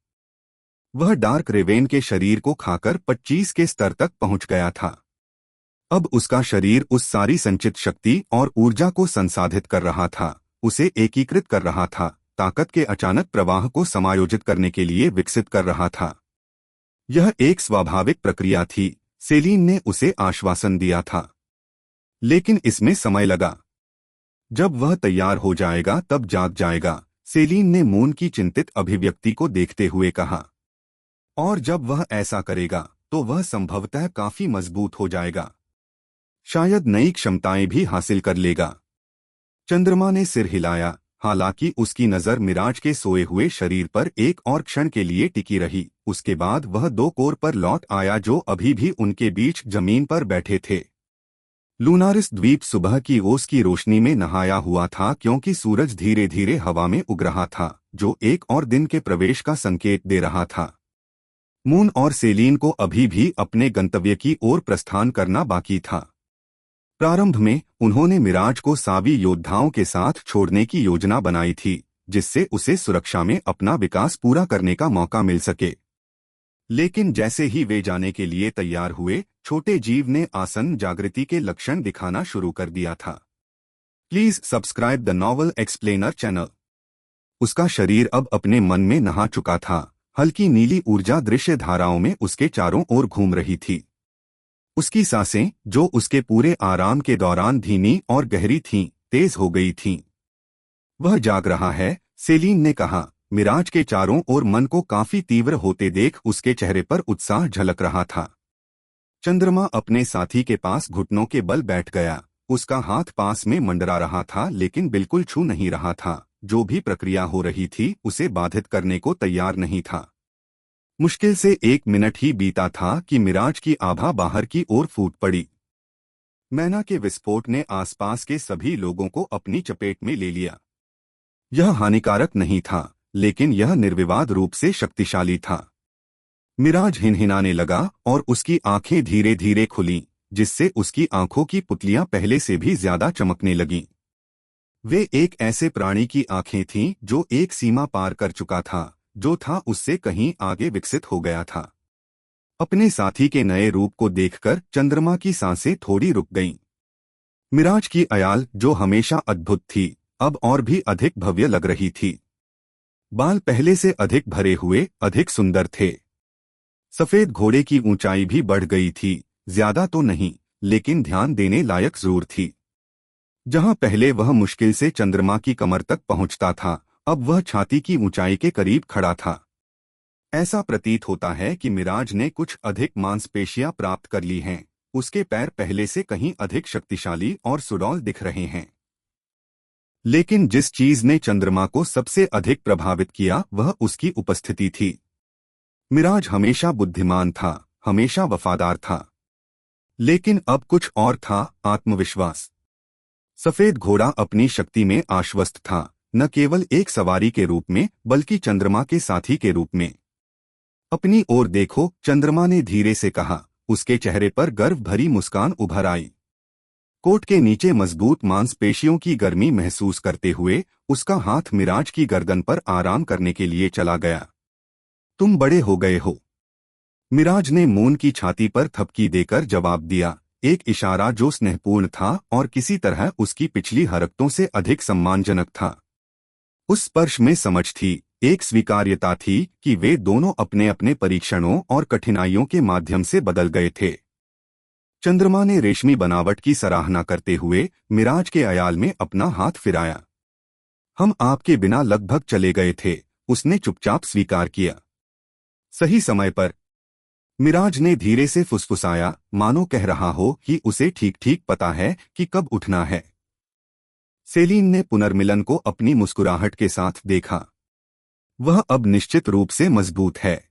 वह डार्क रेवेन के शरीर को खाकर 25 के स्तर तक पहुंच गया था। अब उसका शरीर उस सारी संचित शक्ति और ऊर्जा को संसाधित कर रहा था, उसे एकीकृत कर रहा था, ताकत के अचानक प्रवाह को समायोजित करने के लिए विकसित कर रहा था। यह एक स्वाभाविक प्रक्रिया थी, सेलीन ने उसे आश्वासन दिया था। लेकिन इसमें समय लगा। जब वह तैयार हो जाएगा तब जाग जाएगा, सेलीन ने मून की चिंतित अभिव्यक्ति को देखते हुए कहा। और जब वह ऐसा करेगा तो वह संभवतः काफी मजबूत हो जाएगा। शायद नई क्षमताएं भी हासिल कर लेगा। चंद्रमा ने सिर हिलाया। हालांकि उसकी नजर मिराज के सोए हुए शरीर पर एक और क्षण के लिए टिकी रही। उसके बाद वह 2 कोर पर लौट आया जो अभी भी उनके बीच जमीन पर बैठे थे। लूनारिस द्वीप सुबह की ओस की रोशनी में नहाया हुआ था, क्योंकि सूरज धीरे धीरे हवा में उग रहा था, जो एक और दिन के प्रवेश का संकेत दे रहा था। मून और सेलीन को अभी भी अपने गंतव्य की ओर प्रस्थान करना बाकी था। प्रारंभ में उन्होंने मिराज को सावी योद्धाओं के साथ छोड़ने की योजना बनाई थी, जिससे उसे सुरक्षा में अपना विकास पूरा करने का मौका मिल सके। लेकिन जैसे ही वे जाने के लिए तैयार हुए, छोटे जीव ने आसन्न जागृति के लक्षण दिखाना शुरू कर दिया था। Please subscribe the novel explainer channel. उसका शरीर अब अपने मन में नहा चुका था। हल्की नीली ऊर्जा दृश्य धाराओं में उसके चारों ओर घूम रही थी। उसकी सांसें, जो उसके पूरे आराम के दौरान धीमी और गहरी थीं, तेज हो गई थीं। वह जाग रहा है, सेलीन ने कहा। मिराज के चारों ओर मन को काफी तीव्र होते देख उसके चेहरे पर उत्साह झलक रहा था। चंद्रमा अपने साथी के पास घुटनों के बल बैठ गया। उसका हाथ पास में मंडरा रहा था, लेकिन बिल्कुल छू नहीं रहा था। जो भी प्रक्रिया हो रही थी उसे बाधित करने को तैयार नहीं था। मुश्किल से 1 मिनट ही बीता था कि मिराज की आभा बाहर की ओर फूट पड़ी। मैना के विस्फोट ने आसपास के सभी लोगों को अपनी चपेट में ले लिया। यह हानिकारक नहीं था, लेकिन यह निर्विवाद रूप से शक्तिशाली था। मिराज हिनहिनाने लगा और उसकी आंखें धीरे धीरे खुलीं, जिससे उसकी आंखों की पुतलियां पहले से भी ज्यादा चमकने लगीं। वे एक ऐसे प्राणी की आंखें थीं जो एक सीमा पार कर चुका था, जो था उससे कहीं आगे विकसित हो गया था। अपने साथी के नए रूप को देखकर चंद्रमा की सांसें थोड़ी रुक गईं। मिराज की अयाल, जो हमेशा अद्भुत थी, अब और भी अधिक भव्य लग रही थी। बाल पहले से अधिक भरे हुए, अधिक सुंदर थे। सफेद घोड़े की ऊंचाई भी बढ़ गई थी, ज्यादा तो नहीं, लेकिन ध्यान देने लायक जरूर थी। जहां पहले वह मुश्किल से चंद्रमा की कमर तक पहुंचता था, अब वह छाती की ऊंचाई के करीब खड़ा था। ऐसा प्रतीत होता है कि मिराज ने कुछ अधिक मांसपेशियां प्राप्त कर ली हैं। उसके पैर पहले से कहीं अधिक शक्तिशाली और सुडौल दिख रहे हैं। लेकिन जिस चीज ने चंद्रमा को सबसे अधिक प्रभावित किया वह उसकी उपस्थिति थी। मिराज हमेशा बुद्धिमान था, हमेशा वफादार था, लेकिन अब कुछ और था, आत्मविश्वास। सफेद घोड़ा अपनी शक्ति में आश्वस्त था, न केवल एक सवारी के रूप में, बल्कि चंद्रमा के साथी के रूप में। अपनी ओर देखो, चंद्रमा ने धीरे से कहा। उसके चेहरे पर गर्व भरी मुस्कान उभर आई। कोट के नीचे मजबूत मांसपेशियों की गर्मी महसूस करते हुए उसका हाथ मिराज की गर्दन पर आराम करने के लिए चला गया। तुम बड़े हो गए हो, मिराज ने मून की छाती पर थपकी देकर जवाब दिया, एक इशारा जो स्नेहपूर्ण था और किसी तरह उसकी पिछली हरकतों से अधिक सम्मानजनक था। उस स्पर्श में समझ थी, एक स्वीकार्यता थी कि वे दोनों अपने अपने परीक्षणों और कठिनाइयों के माध्यम से बदल गए थे। चंद्रमा ने रेशमी बनावट की सराहना करते हुए मिराज के अयाल में अपना हाथ फिराया। हम आपके बिना लगभग चले गए थे, उसने चुपचाप स्वीकार किया। सही समय पर, मिराज ने धीरे से फुसफुसाया, मानो कह रहा हो कि उसे ठीक ठीक पता है कि कब उठना है। सेलीन ने पुनर्मिलन को अपनी मुस्कुराहट के साथ देखा। वह अब निश्चित रूप से मजबूत है।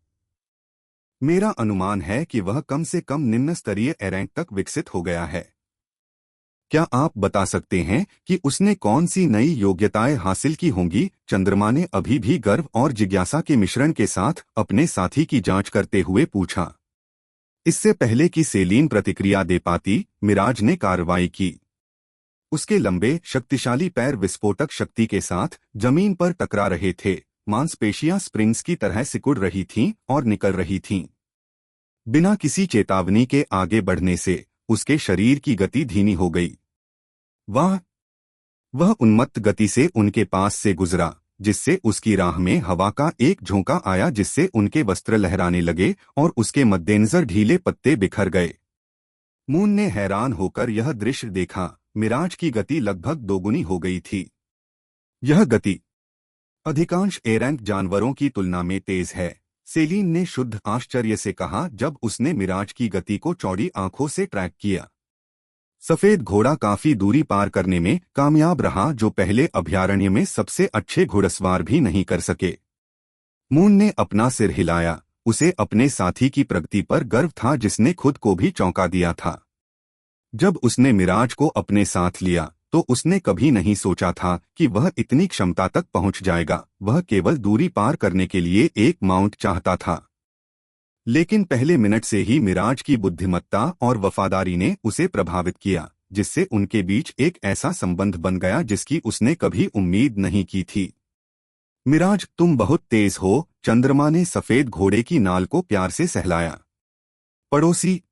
मेरा अनुमान है कि वह कम से कम निम्न स्तरीय रैंक तक विकसित हो गया है। क्या आप बता सकते हैं कि उसने कौन सी नई योग्यताएं हासिल की होंगी? चंद्रमा ने अभी भी गर्व और जिज्ञासा के मिश्रण के साथ अपने साथी की जांच करते हुए पूछा। इससे पहले कि सेलीन प्रतिक्रिया दे पाती, मिराज ने कार्रवाई की। उसके लंबे, शक्तिशाली पैर विस्फोटक शक्ति के साथ जमीन पर टकरा रहे थे। मांसपेशियां स्प्रिंग्स की तरह सिकुड़ रही थीं और निकल रही थीं। बिना किसी चेतावनी के आगे बढ़ने से उसके शरीर की गति धीमी हो गई। वह उन्मत्त गति से उनके पास से गुजरा, जिससे उसकी राह में हवा का एक झोंका आया जिससे उनके वस्त्र लहराने लगे और उसके मद्देनजर ढीले पत्ते बिखर गए। मून ने हैरान होकर यह दृश्य देखा। मिराज की गति लगभग दोगुनी हो गई थी। यह गति अधिकांश ए-रैंक जानवरों की तुलना में तेज है, सेलीन ने शुद्ध आश्चर्य से कहा जब उसने मिराज की गति को चौड़ी आंखों से ट्रैक किया। सफेद घोड़ा काफी दूरी पार करने में कामयाब रहा, जो पहले अभयारण्य में सबसे अच्छे घुड़सवार भी नहीं कर सके। मून ने अपना सिर हिलाया। उसे अपने साथी की प्रगति पर गर्व था जिसने खुद को भी चौंका दिया था। जब उसने मिराज को अपने साथ लिया तो उसने कभी नहीं सोचा था कि वह इतनी क्षमता तक पहुंच जाएगा। वह केवल दूरी पार करने के लिए एक माउंट चाहता था। लेकिन पहले मिनट से ही मिराज की बुद्धिमत्ता और वफादारी ने उसे प्रभावित किया, जिससे उनके बीच एक ऐसा संबंध बन गया जिसकी उसने कभी उम्मीद नहीं की थी। मिराज, तुम बहुत तेज हो, चंद्रमा ने सफेद घोड़े की नाल को प्यार से सहलाया। पड़ोसी।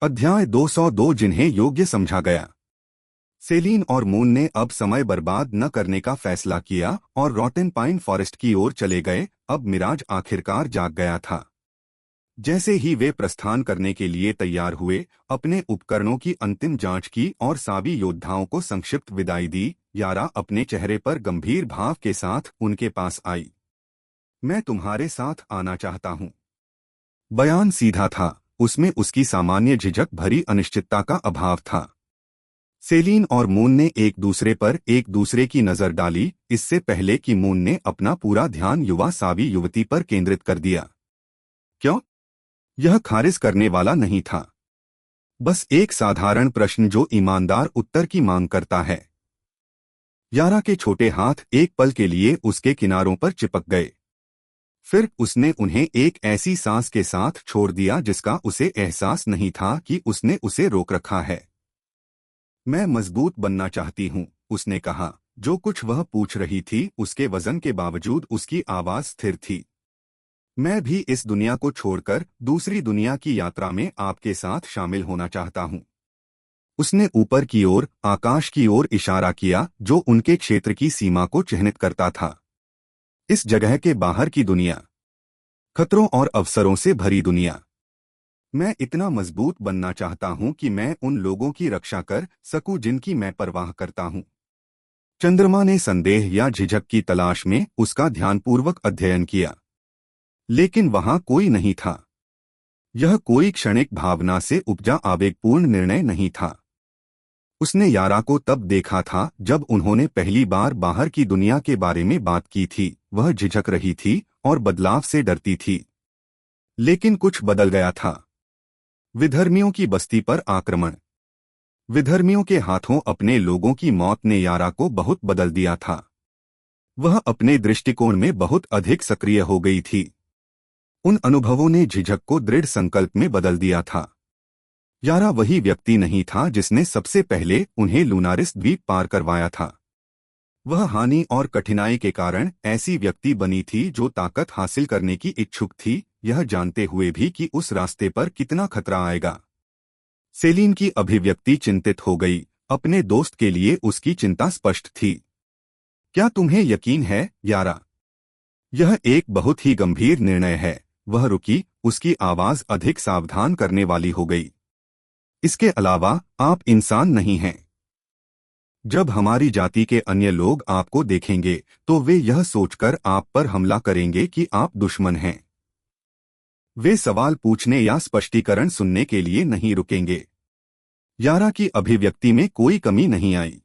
अध्याय 202, जिन्हें योग्य समझा गया। सेलीन और मून ने अब समय बर्बाद न करने का फैसला किया और रॉटन पाइन फॉरेस्ट की ओर चले गए। अब मिराज आखिरकार जाग गया था। जैसे ही वे प्रस्थान करने के लिए तैयार हुए, अपने उपकरणों की अंतिम जांच की और साबी योद्धाओं को संक्षिप्त विदाई दी, यारा अपने चेहरे पर गंभीर भाव के साथ उनके पास आई। मैं तुम्हारे साथ आना चाहता हूं। बयान सीधा था, उसमें उसकी सामान्य झिझक भरी अनिश्चितता का अभाव था। सेलीन और मून ने एक दूसरे की नजर डाली, इससे पहले कि मून ने अपना पूरा ध्यान युवा सावी युवती पर केंद्रित कर दिया। क्यों? यह खारिज करने वाला नहीं था। बस एक साधारण प्रश्न जो ईमानदार उत्तर की मांग करता है। यारा के छोटे हाथ एक पल के लिए उसके किनारों पर चिपक गए। फिर उसने उन्हें एक ऐसी सांस के साथ छोड़ दिया जिसका उसे एहसास नहीं था कि उसने उसे रोक रखा है। मैं मजबूत बनना चाहती हूँ, उसने कहा। जो कुछ वह पूछ रही थी उसके वजन के बावजूद उसकी आवाज स्थिर थी। मैं भी इस दुनिया को छोड़कर दूसरी दुनिया की यात्रा में आपके साथ शामिल होना चाहता हूँ। उसने ऊपर की ओर, आकाश की ओर इशारा किया जो उनके क्षेत्र की सीमा को चिह्नित करता था। इस जगह के बाहर की दुनिया, खतरों और अवसरों से भरी दुनिया। मैं इतना मजबूत बनना चाहता हूं कि मैं उन लोगों की रक्षा कर सकूं जिनकी मैं परवाह करता हूं। चंद्रमा ने संदेह या झिझक की तलाश में उसका ध्यानपूर्वक अध्ययन किया, लेकिन वहां कोई नहीं था। यह कोई क्षणिक भावना से उपजा आवेगपूर्ण निर्णय नहीं था। उसने यारा को तब देखा था जब उन्होंने पहली बार बाहर की दुनिया के बारे में बात की थी। वह झिझक रही थी और बदलाव से डरती थी। लेकिन कुछ बदल गया था। विधर्मियों की बस्ती पर आक्रमण। विधर्मियों के हाथों अपने लोगों की मौत ने यारा को बहुत बदल दिया था। वह अपने दृष्टिकोण में बहुत अधिक सक्रिय हो गई थी। उन अनुभवों ने झिझक को दृढ़ संकल्प में बदल दिया था। यारा वही व्यक्ति नहीं था जिसने सबसे पहले उन्हें लूनारिस द्वीप पार करवाया था। वह हानि और कठिनाई के कारण ऐसी व्यक्ति बनी थी जो ताकत हासिल करने की इच्छुक थी, यह जानते हुए भी कि उस रास्ते पर कितना खतरा आएगा। सेलीन की अभिव्यक्ति चिंतित हो गई। अपने दोस्त के लिए उसकी चिंता स्पष्ट थी। क्या तुम्हें यकीन है, यारा? यह एक बहुत ही गंभीर निर्णय है। वह रुकी, उसकी आवाज अधिक सावधान करने वाली हो गई। इसके अलावा आप इंसान नहीं हैं। जब हमारी जाति के अन्य लोग आपको देखेंगे तो वे यह सोचकर आप पर हमला करेंगे कि आप दुश्मन हैं। वे सवाल पूछने या स्पष्टीकरण सुनने के लिए नहीं रुकेंगे। यारा की अभिव्यक्ति में कोई कमी नहीं आई।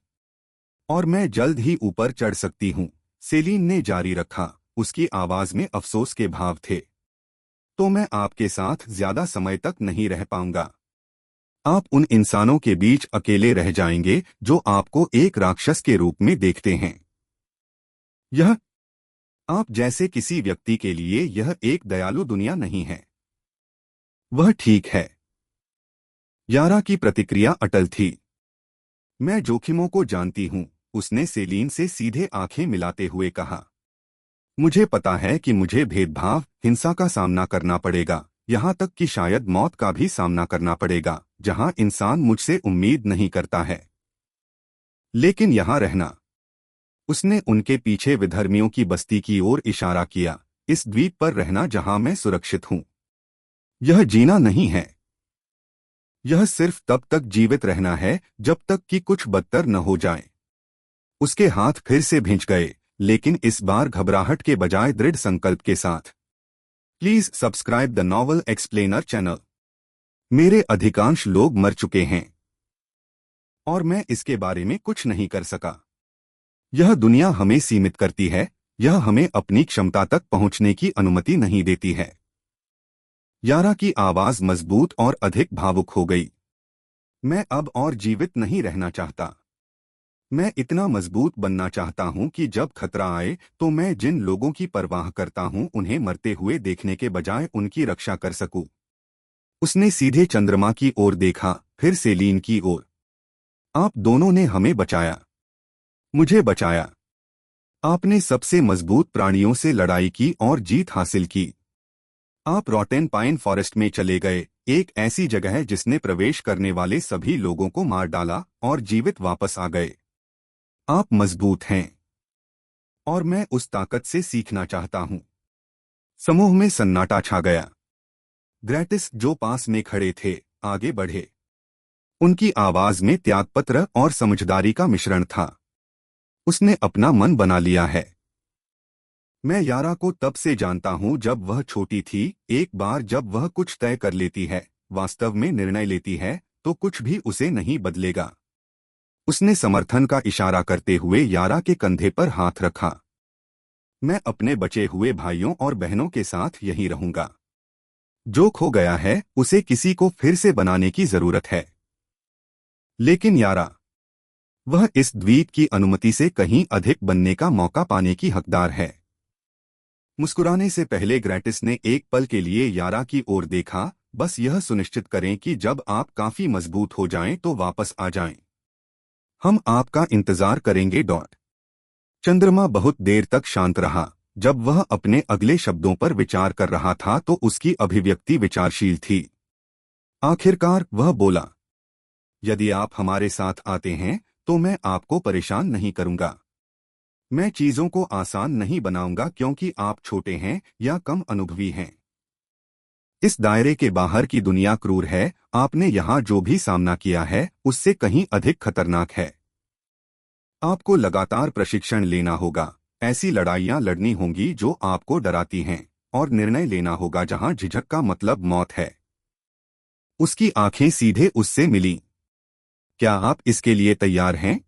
और मैं जल्द ही ऊपर चढ़ सकती हूँ, सेलीन ने जारी रखा। उसकी आवाज में अफसोस के भाव थे। तो मैं आपके साथ ज्यादा समय तक नहीं रह पाऊंगा। आप उन इंसानों के बीच अकेले रह जाएंगे जो आपको एक राक्षस के रूप में देखते हैं। यह आप जैसे किसी व्यक्ति के लिए यह एक दयालु दुनिया नहीं है। वह ठीक है। यारा की प्रतिक्रिया अटल थी। मैं जोखिमों को जानती हूं, उसने सेलीन से सीधे आंखें मिलाते हुए कहा। मुझे पता है कि मुझे भेदभाव, हिंसा का सामना करना पड़ेगा, यहाँ तक कि शायद मौत का भी सामना करना पड़ेगा, जहाँ इंसान मुझसे उम्मीद नहीं करता है। लेकिन यहाँ रहना। उसने उनके पीछे विधर्मियों की बस्ती की ओर इशारा किया। इस द्वीप पर रहना जहाँ मैं सुरक्षित हूँ। यह जीना नहीं है। यह सिर्फ तब तक जीवित रहना है जब तक कि कुछ बदतर न हो जाए। उसके हाथ फिर से भिंच गए, लेकिन इस बार घबराहट के बजाय दृढ़ संकल्प के साथ। Please subscribe the novel explainer channel. मेरे अधिकांश लोग मर चुके हैं और मैं इसके बारे में कुछ नहीं कर सका। यह दुनिया हमें सीमित करती है, यह हमें अपनी क्षमता तक पहुंचने की अनुमति नहीं देती है। यारा की आवाज मजबूत और अधिक भावुक हो गई। मैं अब और जीवित नहीं रहना चाहता। मैं इतना मजबूत बनना चाहता हूं कि जब खतरा आए तो मैं जिन लोगों की परवाह करता हूं उन्हें मरते हुए देखने के बजाय उनकी रक्षा कर सकूं। उसने सीधे चंद्रमा की ओर देखा, फिर सेलीन की ओर। आप दोनों ने हमें बचाया। मुझे बचाया। आपने सबसे मजबूत प्राणियों से लड़ाई की और जीत हासिल की। आप रॉटेन पाइन फॉरेस्ट में चले गए, एक ऐसी जगह है जिसने प्रवेश करने वाले सभी लोगों को मार डाला और जीवित वापस आ गए। आप मजबूत हैं और मैं उस ताकत से सीखना चाहता हूं। समूह में सन्नाटा छा गया। ग्रैटिस, जो पास में खड़े थे, आगे बढ़े। उनकी आवाज में त्यागपत्र और समझदारी का मिश्रण था। उसने अपना मन बना लिया है। मैं यारा को तब से जानता हूं जब वह छोटी थी। एक बार जब वह कुछ तय कर लेती है, वास्तव में निर्णय लेती है, तो कुछ भी उसे नहीं बदलेगा। उसने समर्थन का इशारा करते हुए यारा के कंधे पर हाथ रखा। मैं अपने बचे हुए भाइयों और बहनों के साथ यहीं रहूंगा। जो खो गया है उसे किसी को फिर से बनाने की जरूरत है। लेकिन यारा, वह इस द्वीप की अनुमति से कहीं अधिक बनने का मौका पाने की हकदार है। मुस्कुराने से पहले ग्रैटिस ने एक पल के लिए यारा की ओर देखा। बस यह सुनिश्चित करें कि जब आप काफी मजबूत हो जाएं तो वापस आ जाएं। हम आपका इंतजार करेंगे। चंद्रमा बहुत देर तक शांत रहा। जब वह अपने अगले शब्दों पर विचार कर रहा था तो उसकी अभिव्यक्ति विचारशील थी। आखिरकार वह बोला, यदि आप हमारे साथ आते हैं तो मैं आपको परेशान नहीं करूंगा। मैं चीजों को आसान नहीं बनाऊंगा क्योंकि आप छोटे हैं या कम अनुभवी हैं। इस दायरे के बाहर की दुनिया क्रूर है। आपने यहां जो भी सामना किया है उससे कहीं अधिक खतरनाक है। आपको लगातार प्रशिक्षण लेना होगा। ऐसी लड़ाइयां लड़नी होंगी जो आपको डराती हैं, और निर्णय लेना होगा जहां झिझक का मतलब मौत है। उसकी आंखें सीधे उससे मिलीं। क्या आप इसके लिए तैयार हैं?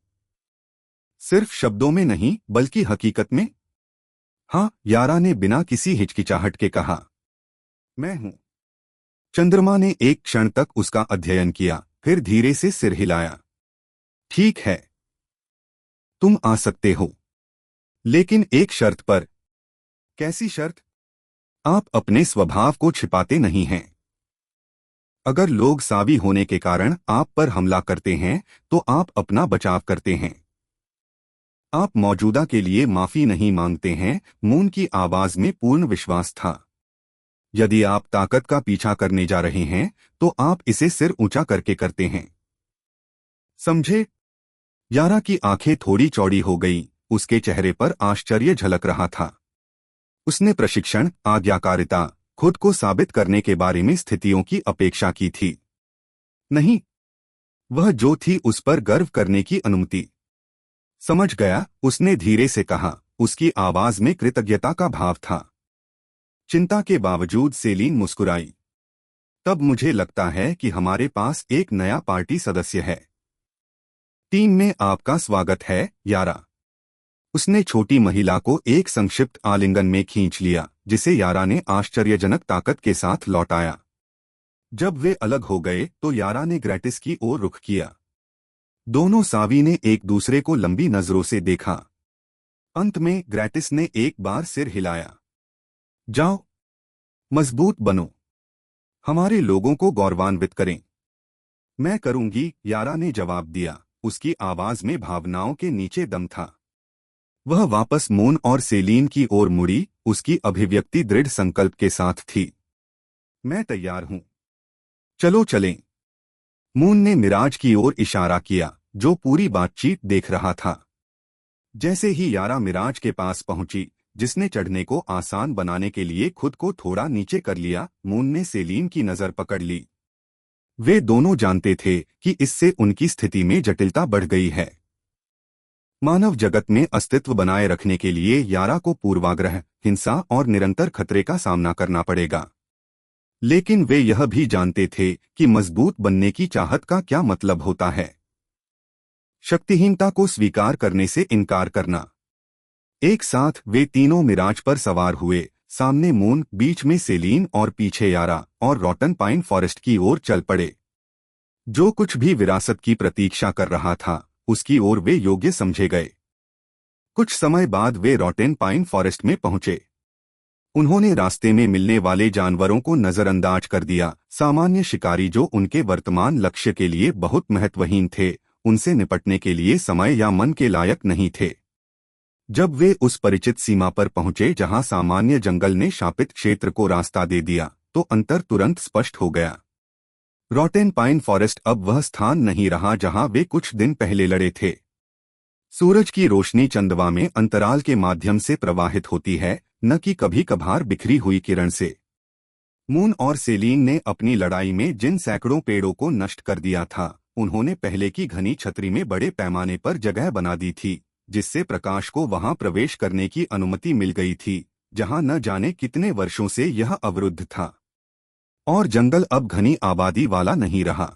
सिर्फ शब्दों में नहीं, बल्कि हकीकत में? हाँ, यारा ने बिना किसी हिचकिचाहट के कहा। मैं हूं। चंद्रमा ने एक क्षण तक उसका अध्ययन किया, फिर धीरे से सिर हिलाया। ठीक है, तुम आ सकते हो, लेकिन एक शर्त पर। कैसी शर्त? आप अपने स्वभाव को छिपाते नहीं हैं। अगर लोग सावी होने के कारण आप पर हमला करते हैं तो आप अपना बचाव करते हैं। आप मौजूदा के लिए माफी नहीं मांगते हैं। मून की आवाज में पूर्ण विश्वास था। यदि आप ताकत का पीछा करने जा रहे हैं तो आप इसे सिर ऊंचा करके करते हैं। समझे? यारा की आंखें थोड़ी चौड़ी हो गईं। उसके चेहरे पर आश्चर्य झलक रहा था। उसने प्रशिक्षण, आज्ञाकारिता, खुद को साबित करने के बारे में स्थितियों की अपेक्षा की थी। नहीं, वह जो थी उस पर गर्व करने की अनुमति। समझ गया, उसने धीरे से कहा। उसकी आवाज में कृतज्ञता का भाव था। चिंता के बावजूद सेलीन मुस्कुराई। तब मुझे लगता है कि हमारे पास एक नया पार्टी सदस्य है। टीम में आपका स्वागत है, यारा। उसने छोटी महिला को एक संक्षिप्त आलिंगन में खींच लिया, जिसे यारा ने आश्चर्यजनक ताकत के साथ लौटाया। जब वे अलग हो गए तो यारा ने ग्रैटिस की ओर रुख किया। दोनों सावी ने एक दूसरे को लंबी नजरों से देखा। अंत में ग्रैटिस ने एक बार सिर हिलाया। जाओ, मजबूत बनो, हमारे लोगों को गौरवान्वित करें। मैं करूंगी, यारा ने जवाब दिया। उसकी आवाज में भावनाओं के नीचे दम था। वह वापस मून और सेलीन की ओर मुड़ी। उसकी अभिव्यक्ति दृढ़ संकल्प के साथ थी। मैं तैयार हूं, चलो चलें। मून ने मिराज की ओर इशारा किया, जो पूरी बातचीत देख रहा था। जैसे ही यारा मिराज के पास पहुंची, जिसने चढ़ने को आसान बनाने के लिए खुद को थोड़ा नीचे कर लिया, मून ने सेलीन की नजर पकड़ ली। वे दोनों जानते थे कि इससे उनकी स्थिति में जटिलता बढ़ गई है। मानव जगत में अस्तित्व बनाए रखने के लिए यारा को पूर्वाग्रह, हिंसा और निरंतर खतरे का सामना करना पड़ेगा। लेकिन वे यह भी जानते थे कि मजबूत बनने की चाहत का क्या मतलब होता है। शक्तिहीनता को स्वीकार करने से इनकार करना। एक साथ वे तीनों मिराज पर सवार हुए। सामने मून, बीच में सेलीन और पीछे यारा, और रॉटन पाइन फॉरेस्ट की ओर चल पड़े। जो कुछ भी विरासत की प्रतीक्षा कर रहा था, उसकी ओर वे योग्य समझे गए। कुछ समय बाद वे रॉटन पाइन फॉरेस्ट में पहुंचे। उन्होंने रास्ते में मिलने वाले जानवरों को नजरअंदाज कर दिया। सामान्य शिकारी जो उनके वर्तमान लक्ष्य के लिए बहुत महत्वहीन थे, उनसे निपटने के लिए समय या मन के लायक नहीं थे। जब वे उस परिचित सीमा पर पहुंचे जहां सामान्य जंगल ने शापित क्षेत्र को रास्ता दे दिया, तो अंतर तुरंत स्पष्ट हो गया। रॉटेन पाइन फॉरेस्ट अब वह स्थान नहीं रहा जहां वे कुछ दिन पहले लड़े थे। सूरज की रोशनी चंदवा में अंतराल के माध्यम से प्रवाहित होती है, न कि कभी कभार बिखरी हुई किरण से। मून और सेलीन ने अपनी लड़ाई में जिन सैकड़ों पेड़ों को नष्ट कर दिया था, उन्होंने पहले की घनी छतरी में बड़े पैमाने पर जगह बना दी थी, जिससे प्रकाश को वहां प्रवेश करने की अनुमति मिल गई थी, जहां न जाने कितने वर्षों से यह अवरुद्ध था। और जंगल अब घनी आबादी वाला नहीं रहा।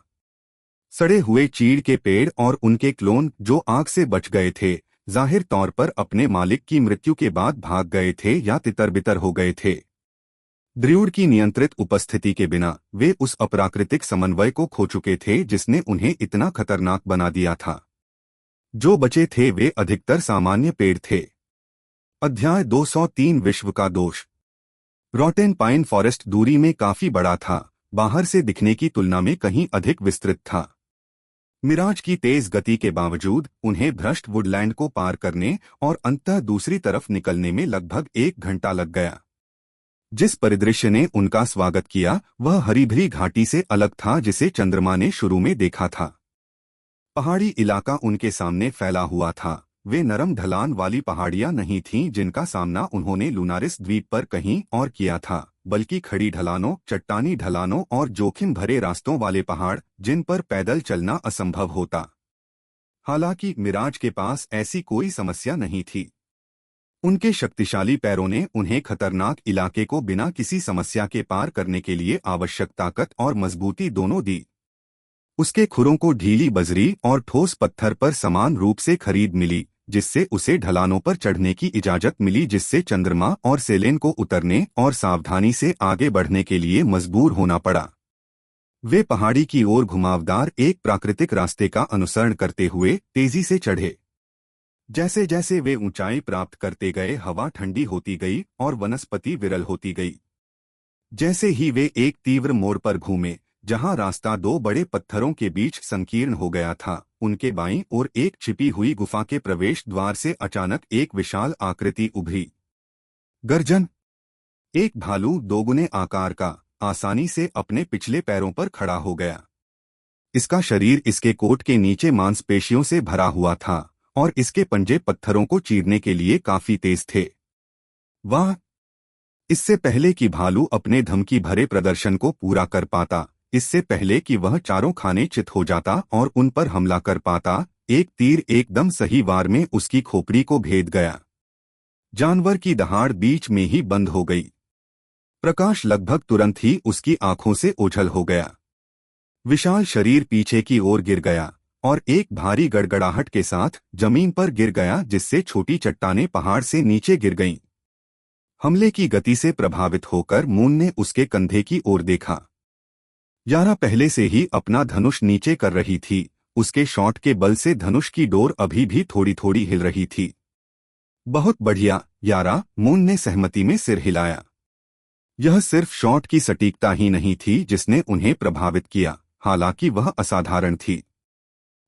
सड़े हुए चीड़ के पेड़ और उनके क्लोन जो आग से बच गए थे, जाहिर तौर पर अपने मालिक की मृत्यु के बाद भाग गए थे या तितर-बितर हो गए थे। ड्र्यूड की नियंत्रित उपस्थिति के बिना वे उस अप्राकृतिक समन्वय को खो चुके थे जिसने उन्हें इतना खतरनाक बना दिया था। जो बचे थे वे अधिकतर सामान्य पेड़ थे। अध्याय 203 विश्व का दोष। रॉटेन पाइन फॉरेस्ट दूरी में काफी बड़ा था, बाहर से दिखने की तुलना में कहीं अधिक विस्तृत था। मिराज की तेज गति के बावजूद उन्हें भ्रष्ट वुडलैंड को पार करने और अंततः दूसरी तरफ निकलने में लगभग 1 घंटा लग गया। जिस परिदृश्य ने उनका स्वागत किया वह हरी भरी घाटी से अलग था जिसे चंद्रमा ने शुरू में देखा था। पहाड़ी इलाका उनके सामने फैला हुआ था। वे नरम ढलान वाली पहाड़ियां नहीं थीं जिनका सामना उन्होंने लुनारिस द्वीप पर कहीं और किया था, बल्कि खड़ी ढलानों, चट्टानी ढलानों और जोखिम भरे रास्तों वाले पहाड़ जिन पर पैदल चलना असंभव होता। हालांकि मिराज के पास ऐसी कोई समस्या नहीं थी। उनके शक्तिशाली पैरों ने उन्हें खतरनाक इलाके को बिना किसी समस्या के पार करने के लिए आवश्यक ताकत और मजबूती दोनों दी। उसके खुरों को ढीली बजरी और ठोस पत्थर पर समान रूप से खरीद मिली, जिससे उसे ढलानों पर चढ़ने की इजाजत मिली, जिससे चंद्रमा और सेलेन को उतरने और सावधानी से आगे बढ़ने के लिए मजबूर होना पड़ा। वे पहाड़ी की ओर घुमावदार एक प्राकृतिक रास्ते का अनुसरण करते हुए तेजी से चढ़े। जैसे जैसे वे ऊंचाई प्राप्त करते गए, हवा ठंडी होती गई और वनस्पति विरल होती गई। जैसे ही वे एक तीव्र मोड़ पर घूमे, जहां रास्ता 2 बड़े पत्थरों के बीच संकीर्ण हो गया था, उनके बाईं ओर एक छिपी हुई गुफा के प्रवेश द्वार से अचानक एक विशाल आकृति उभरी। गर्जन। एक भालू 2 गुने आकार का आसानी से अपने पिछले पैरों पर खड़ा हो गया। इसका शरीर इसके कोट के नीचे मांसपेशियों से भरा हुआ था और इसके पंजे पत्थरों को चीरने के लिए काफी तेज थे। वाह! इससे पहले कि भालू अपने धमकी भरे प्रदर्शन को पूरा कर पाता, इससे पहले कि वह चारों खाने चित हो जाता और उन पर हमला कर पाता, एक तीर एकदम सही वार में उसकी खोपड़ी को भेद गया। जानवर की दहाड़ बीच में ही बंद हो गई। प्रकाश लगभग तुरंत ही उसकी आंखों से ओझल हो गया। विशाल शरीर पीछे की ओर गिर गया और एक भारी गड़गड़ाहट के साथ जमीन पर गिर गया, जिससे छोटी चट्टानें पहाड़ से नीचे गिर गईं। हमले की गति से प्रभावित होकर मून ने उसके कंधे की ओर देखा। यारा पहले से ही अपना धनुष नीचे कर रही थी। उसके शॉट के बल से धनुष की डोर अभी भी थोड़ी थोड़ी हिल रही थी। बहुत बढ़िया, यारा, मून ने सहमति में सिर हिलाया। यह सिर्फ शॉट की सटीकता ही नहीं थी जिसने उन्हें प्रभावित किया, हालांकि वह असाधारण थी।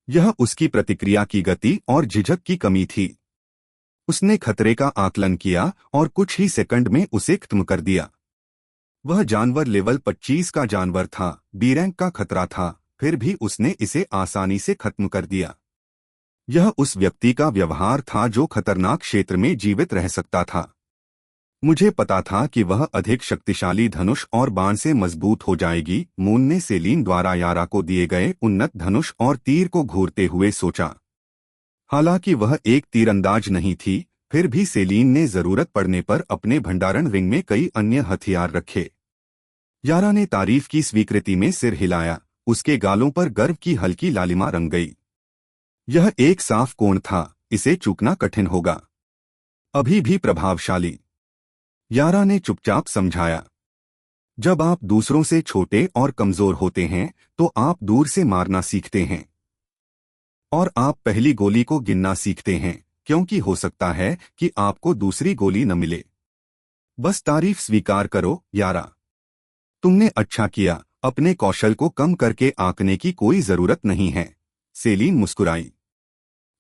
यह उसकी प्रतिक्रिया की गति और झिझक की कमी थी। उसने खतरे का आकलन किया और कुछ ही सेकंड में उसे खत्म कर दिया। वह जानवर लेवल 25 का जानवर था, बी रैंक का खतरा था, फिर भी उसने इसे आसानी से खत्म कर दिया। यह उस व्यक्ति का व्यवहार था जो खतरनाक क्षेत्र में जीवित रह सकता था। मुझे पता था कि वह अधिक शक्तिशाली धनुष और बाण से मजबूत हो जाएगी, मून ने सेलीन द्वारा यारा को दिए गए उन्नत धनुष और तीर को घूरते हुए सोचा। हालांकि वह एक तीरंदाज नहीं थी, फिर भी सेलीन ने जरूरत पड़ने पर अपने भंडारण रिंग में कई अन्य हथियार रखे। यारा ने तारीफ की स्वीकृति में सिर हिलाया। उसके गालों पर गर्व की हल्की लालिमा रंग गई। यह एक साफ कोण था, इसे चूकना कठिन होगा। अभी भी प्रभावशाली, यारा ने चुपचाप समझाया। जब आप दूसरों से छोटे और कमजोर होते हैं तो आप दूर से मारना सीखते हैं और आप पहली गोली को गिनना सीखते हैं, क्योंकि हो सकता है कि आपको दूसरी गोली न मिले। बस तारीफ स्वीकार करो, यारा। तुमने अच्छा किया, अपने कौशल को कम करके आंकने की कोई जरूरत नहीं है। सेलीन मुस्कुराई।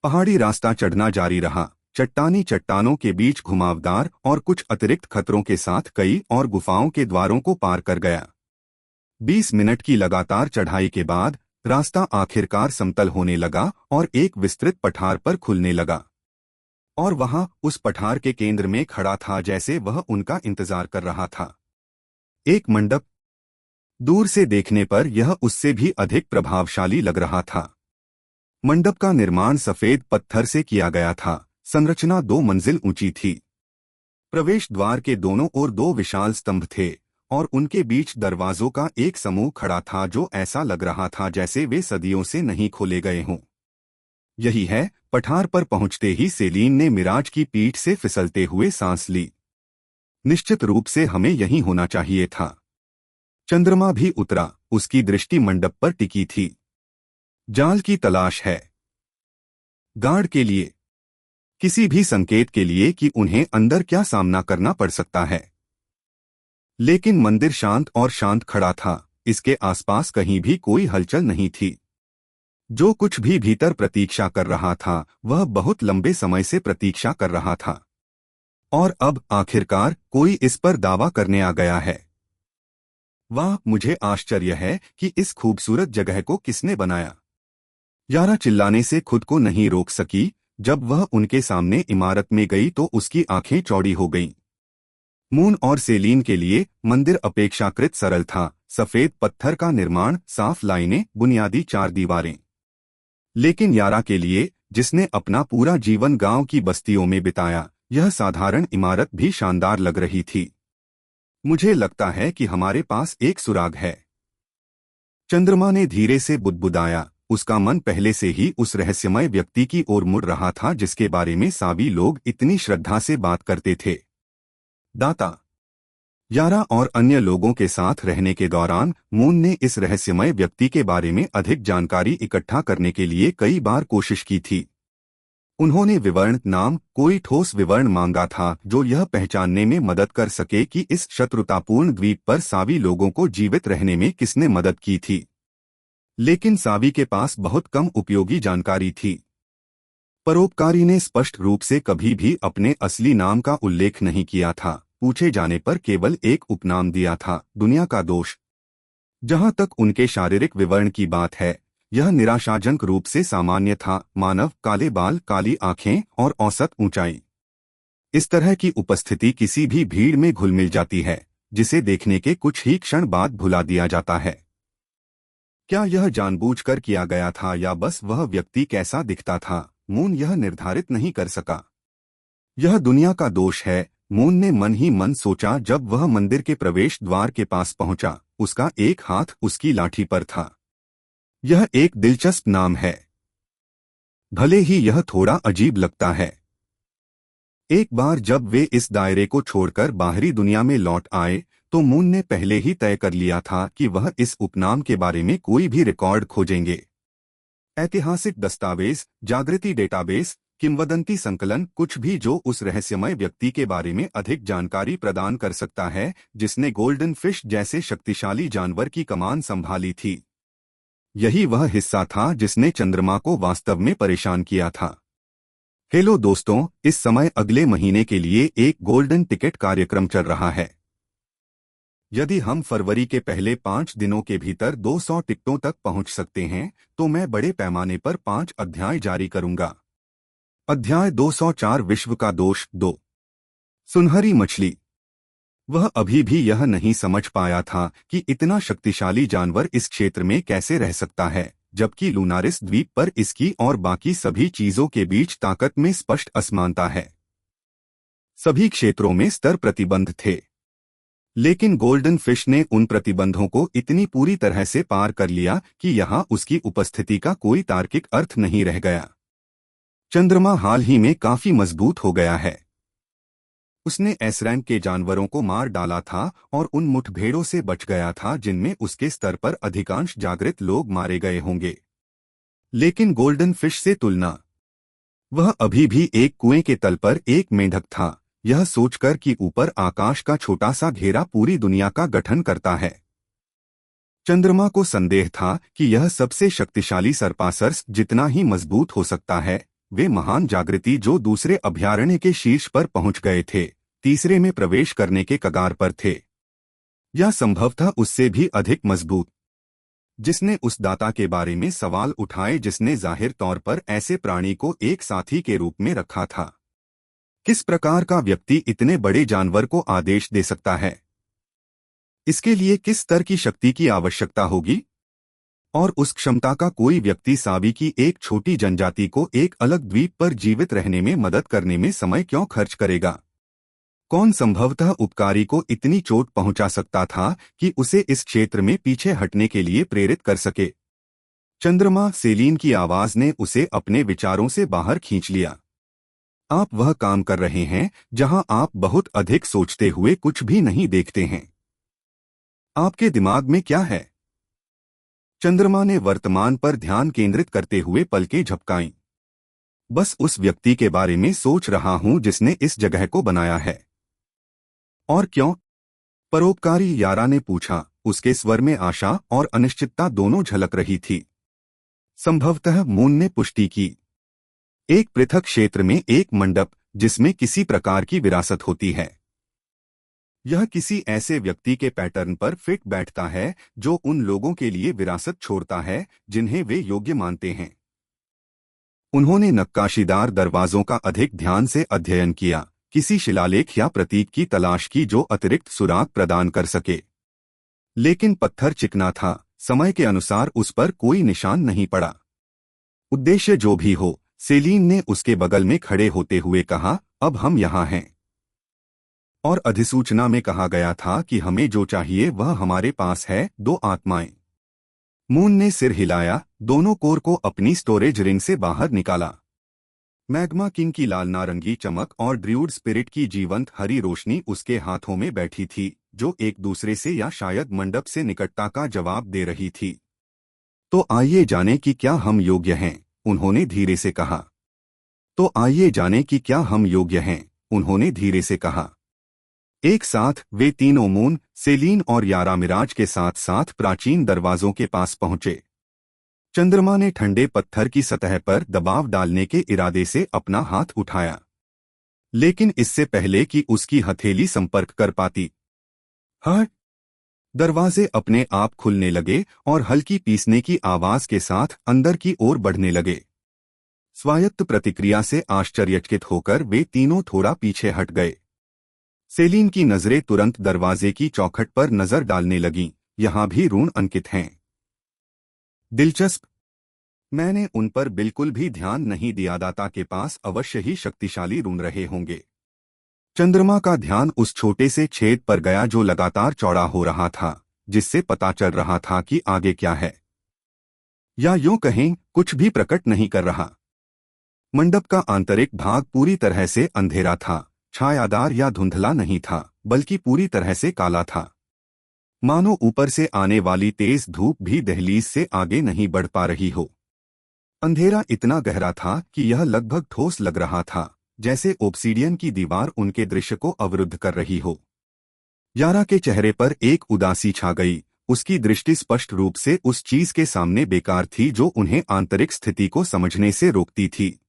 पहाड़ी रास्ता चढ़ना जारी रहा। चट्टानी चट्टानों के बीच घुमावदार और कुछ अतिरिक्त खतरों के साथ कई और गुफाओं के द्वारों को पार कर गया। 20 मिनट की लगातार चढ़ाई के बाद रास्ता आखिरकार समतल होने लगा और एक विस्तृत पठार पर खुलने लगा। और वहां उस पठार के केंद्र में खड़ा था जैसे वह उनका इंतजार कर रहा था, एक मंडप। दूर से देखने पर यह उससे भी अधिक प्रभावशाली लग रहा था। मंडप का निर्माण सफेद पत्थर से किया गया था। संरचना 2 मंजिल ऊंची थी। प्रवेश द्वार के दोनों ओर 2 विशाल स्तंभ थे और उनके बीच दरवाजों का एक समूह खड़ा था जो ऐसा लग रहा था जैसे वे सदियों से नहीं खोले गए हों। यही है। पठार पर पहुंचते ही सेलीन ने मिराज की पीठ से फिसलते हुए सांस ली। निश्चित रूप से हमें यहीं होना चाहिए था। चंद्रमा भी उतरा। उसकी दृष्टि मंडप पर टिकी थी। जाल की तलाश है। गार्ड के लिए, किसी भी संकेत के लिए कि उन्हें अंदर क्या सामना करना पड़ सकता है। लेकिन मंदिर शांत और शांत खड़ा था। इसके आसपास कहीं भी कोई हलचल नहीं थी। जो कुछ भी भीतर प्रतीक्षा कर रहा था वह बहुत लंबे समय से प्रतीक्षा कर रहा था। और अब आखिरकार कोई इस पर दावा करने आ गया है। वाह, मुझे आश्चर्य है कि इस खूबसूरत जगह को किसने बनाया। यारा चिल्लाने से खुद को नहीं रोक सकी। जब वह उनके सामने इमारत में गई तो उसकी आंखें चौड़ी हो गईं। मून और सेलीन के लिए मंदिर अपेक्षाकृत सरल था। सफेद पत्थर का निर्माण, साफ लाइनें, बुनियादी 4 दीवारें। लेकिन यारा के लिए, जिसने अपना पूरा जीवन गांव की बस्तियों में बिताया, यह साधारण इमारत भी शानदार लग रही थी। मुझे लगता है कि हमारे पास एक सुराग है, चंद्रमा ने धीरे से बुदबुदाया। उसका मन पहले से ही उस रहस्यमय व्यक्ति की ओर मुड़ रहा था जिसके बारे में सभी लोग इतनी श्रद्धा से बात करते थे। दाता। यारा और अन्य लोगों के साथ रहने के दौरान मून ने इस रहस्यमय व्यक्ति के बारे में अधिक जानकारी इकट्ठा करने के लिए कई बार कोशिश की थी। उन्होंने विवरण नाम, कोई ठोस विवरण मांगा था जो यह पहचानने में मदद कर सके कि इस शत्रुतापूर्ण द्वीप पर सभी लोगों को जीवित रहने में किसने मदद की थी। लेकिन सभी के पास बहुत कम उपयोगी जानकारी थी। परोपकारी ने स्पष्ट रूप से कभी भी अपने असली नाम का उल्लेख नहीं किया था। पूछे जाने पर केवल एक उपनाम दिया था, दुनिया का दोष। जहां तक उनके शारीरिक विवरण की बात है, यह निराशाजनक रूप से सामान्य था। मानव, काले बाल, काली आंखें और औसत ऊंचाई। इस तरह की उपस्थिति किसी भी भीड़ में घुल मिल जाती है, जिसे देखने के कुछ ही क्षण बाद भुला दिया जाता है। क्या यह जानबूझकर किया गया था या बस वह व्यक्ति कैसा दिखता था, मून यह निर्धारित नहीं कर सका। यह दुनिया का दोष है, मून ने मन ही मन सोचा जब वह मंदिर के प्रवेश द्वार के पास पहुंचा। उसका एक हाथ उसकी लाठी पर था। यह एक दिलचस्प नाम है, भले ही यह थोड़ा अजीब लगता है। एक बार जब वे इस दायरे को छोड़कर बाहरी दुनिया में लौट आए तो मून ने पहले ही तय कर लिया था कि वह इस उपनाम के बारे में कोई भी रिकॉर्ड खोजेंगे। ऐतिहासिक दस्तावेज, जागृति डेटाबेस, किंवदंती संकलन, कुछ भी जो उस रहस्यमय व्यक्ति के बारे में अधिक जानकारी प्रदान कर सकता है जिसने गोल्डन फिश जैसे शक्तिशाली जानवर की कमान संभाली थी। यही वह हिस्सा था जिसने चंद्रमा को वास्तव में परेशान किया था। हेलो दोस्तों, इस समय अगले महीने के लिए एक गोल्डन टिकट कार्यक्रम चल रहा है। यदि हम फरवरी के पहले 5 दिनों के भीतर 200 टिकटों तक पहुंच सकते हैं तो मैं बड़े पैमाने पर 5 अध्याय जारी करूंगा। अध्याय 204, विश्व का दोष 2। सुनहरी मछली। वह अभी भी यह नहीं समझ पाया था कि इतना शक्तिशाली जानवर इस क्षेत्र में कैसे रह सकता है, जबकि लूनारिस द्वीप पर इसकी और बाकी सभी चीजों के बीच ताकत में स्पष्ट असमानता है। सभी क्षेत्रों में स्तर प्रतिबंध थे, लेकिन गोल्डन फिश ने उन प्रतिबंधों को इतनी पूरी तरह से पार कर लिया कि यहाँ उसकी उपस्थिति का कोई तार्किक अर्थ नहीं रह गया। चंद्रमा हाल ही में काफी मजबूत हो गया है। उसने एस रैंक के जानवरों को मार डाला था और उन मुठभेड़ों से बच गया था जिनमें उसके स्तर पर अधिकांश जागृत लोग मारे गए होंगे। लेकिन गोल्डन फिश से तुलना, वह अभी भी एक कुएं के तल पर एक मेंढक था, यह सोचकर कि ऊपर आकाश का छोटा सा घेरा पूरी दुनिया का गठन करता है। चंद्रमा को संदेह था कि यह सबसे शक्तिशाली सर्पासर्स जितना ही मजबूत हो सकता है, वे महान जागृति जो दूसरे अभयारण्य के शीर्ष पर पहुंच गए थे, तीसरे में प्रवेश करने के कगार पर थे, या संभवतः उससे भी अधिक मजबूत, जिसने उस दाता के बारे में सवाल उठाए जिसने जाहिर तौर पर ऐसे प्राणी को एक साथी के रूप में रखा था। किस प्रकार का व्यक्ति इतने बड़े जानवर को आदेश दे सकता है? इसके लिए किस स्तर की शक्ति की आवश्यकता होगी? और उस क्षमता का कोई व्यक्ति सावी की एक छोटी जनजाति को एक अलग द्वीप पर जीवित रहने में मदद करने में समय क्यों खर्च करेगा? कौन संभवतः उपकारी को इतनी चोट पहुंचा सकता था कि उसे इस क्षेत्र में पीछे हटने के लिए प्रेरित कर सके? चंद्रमा, सेलीन की आवाज ने उसे अपने विचारों से बाहर खींच लिया। आप वह काम कर रहे हैं जहां आप बहुत अधिक सोचते हुए कुछ भी नहीं देखते हैं। आपके दिमाग में क्या है? चंद्रमा ने वर्तमान पर ध्यान केंद्रित करते हुए पलकें झपकाईं। बस उस व्यक्ति के बारे में सोच रहा हूं जिसने इस जगह को बनाया है। और क्यों? परोपकारी यारा ने पूछा। उसके स्वर में आशा और अनिश्चितता दोनों झलक रही थी। संभवतः मून ने पुष्टि की। एक पृथक क्षेत्र में एक मंडप जिसमें किसी प्रकार की विरासत होती है। यह किसी ऐसे व्यक्ति के पैटर्न पर फिट बैठता है जो उन लोगों के लिए विरासत छोड़ता है जिन्हें वे योग्य मानते हैं। उन्होंने नक्काशीदार दरवाजों का अधिक ध्यान से अध्ययन किया, किसी शिलालेख या प्रतीक की तलाश की जो अतिरिक्त सुराग प्रदान कर सके। लेकिन पत्थर चिकना था, समय के अनुसार उस पर कोई निशान नहीं पड़ा। उद्देश्य जो भी हो, सेलीन ने उसके बगल में खड़े होते हुए कहा, अब हम यहाँ हैं। और अधिसूचना में कहा गया था कि हमें जो चाहिए वह हमारे पास है, 2 आत्माएं। मून ने सिर हिलाया, दोनों कोर को अपनी स्टोरेज रिंग से बाहर निकाला। मैग्मा किंग की लाल नारंगी चमक और ड्रूड स्पिरिट की जीवंत हरी रोशनी उसके हाथों में बैठी थी, जो एक दूसरे से या शायद मंडप से निकटता का जवाब दे रही थी। तो आइए जाने कि क्या हम योग्य हैं, उन्होंने धीरे से कहा। तो आइए जाने कि क्या हम योग्य हैं, उन्होंने धीरे से कहा। एक साथ वे तीनों मून, सेलीन और यारा मिराज के साथ साथ प्राचीन दरवाजों के पास पहुंचे। चंद्रमा ने ठंडे पत्थर की सतह पर दबाव डालने के इरादे से अपना हाथ उठाया, लेकिन इससे पहले कि उसकी हथेली संपर्क कर पाती, दरवाजे अपने आप खुलने लगे और हल्की पीसने की आवाज के साथ अंदर की ओर बढ़ने लगे। स्वायत्त प्रतिक्रिया से आश्चर्यचकित होकर वे तीनों थोड़ा पीछे हट गए। सेलीन की नजरें तुरंत दरवाजे की चौखट पर नजर डालने लगीं, यहां भी रून अंकित हैं। दिलचस्प। मैंने उन पर बिल्कुल भी ध्यान नहीं दिया। दाता के पास अवश्य ही शक्तिशाली रून रहे होंगे। चंद्रमा का ध्यान उस छोटे से छेद पर गया जो लगातार चौड़ा हो रहा था, जिससे पता चल रहा था कि आगे क्या है, या यूं कहें कुछ भी प्रकट नहीं कर रहा। मंडप का आंतरिक भाग पूरी तरह से अंधेरा था, छायादार या धुंधला नहीं था, बल्कि पूरी तरह से काला था। मानो ऊपर से आने वाली तेज धूप भी दहलीज से आगे नहीं बढ़ पा रही हो। अंधेरा इतना गहरा था कि यह लगभग ठोस लग रहा था, जैसे ओब्सीडियन की दीवार उनके दृश्य को अवरुद्ध कर रही हो। यारा के चेहरे पर एक उदासी छा गई। उसकी दृष्टि स्पष्ट रूप से उस चीज के सामने बेकार थी जो उन्हें आंतरिक स्थिति को समझने से रोकती थी।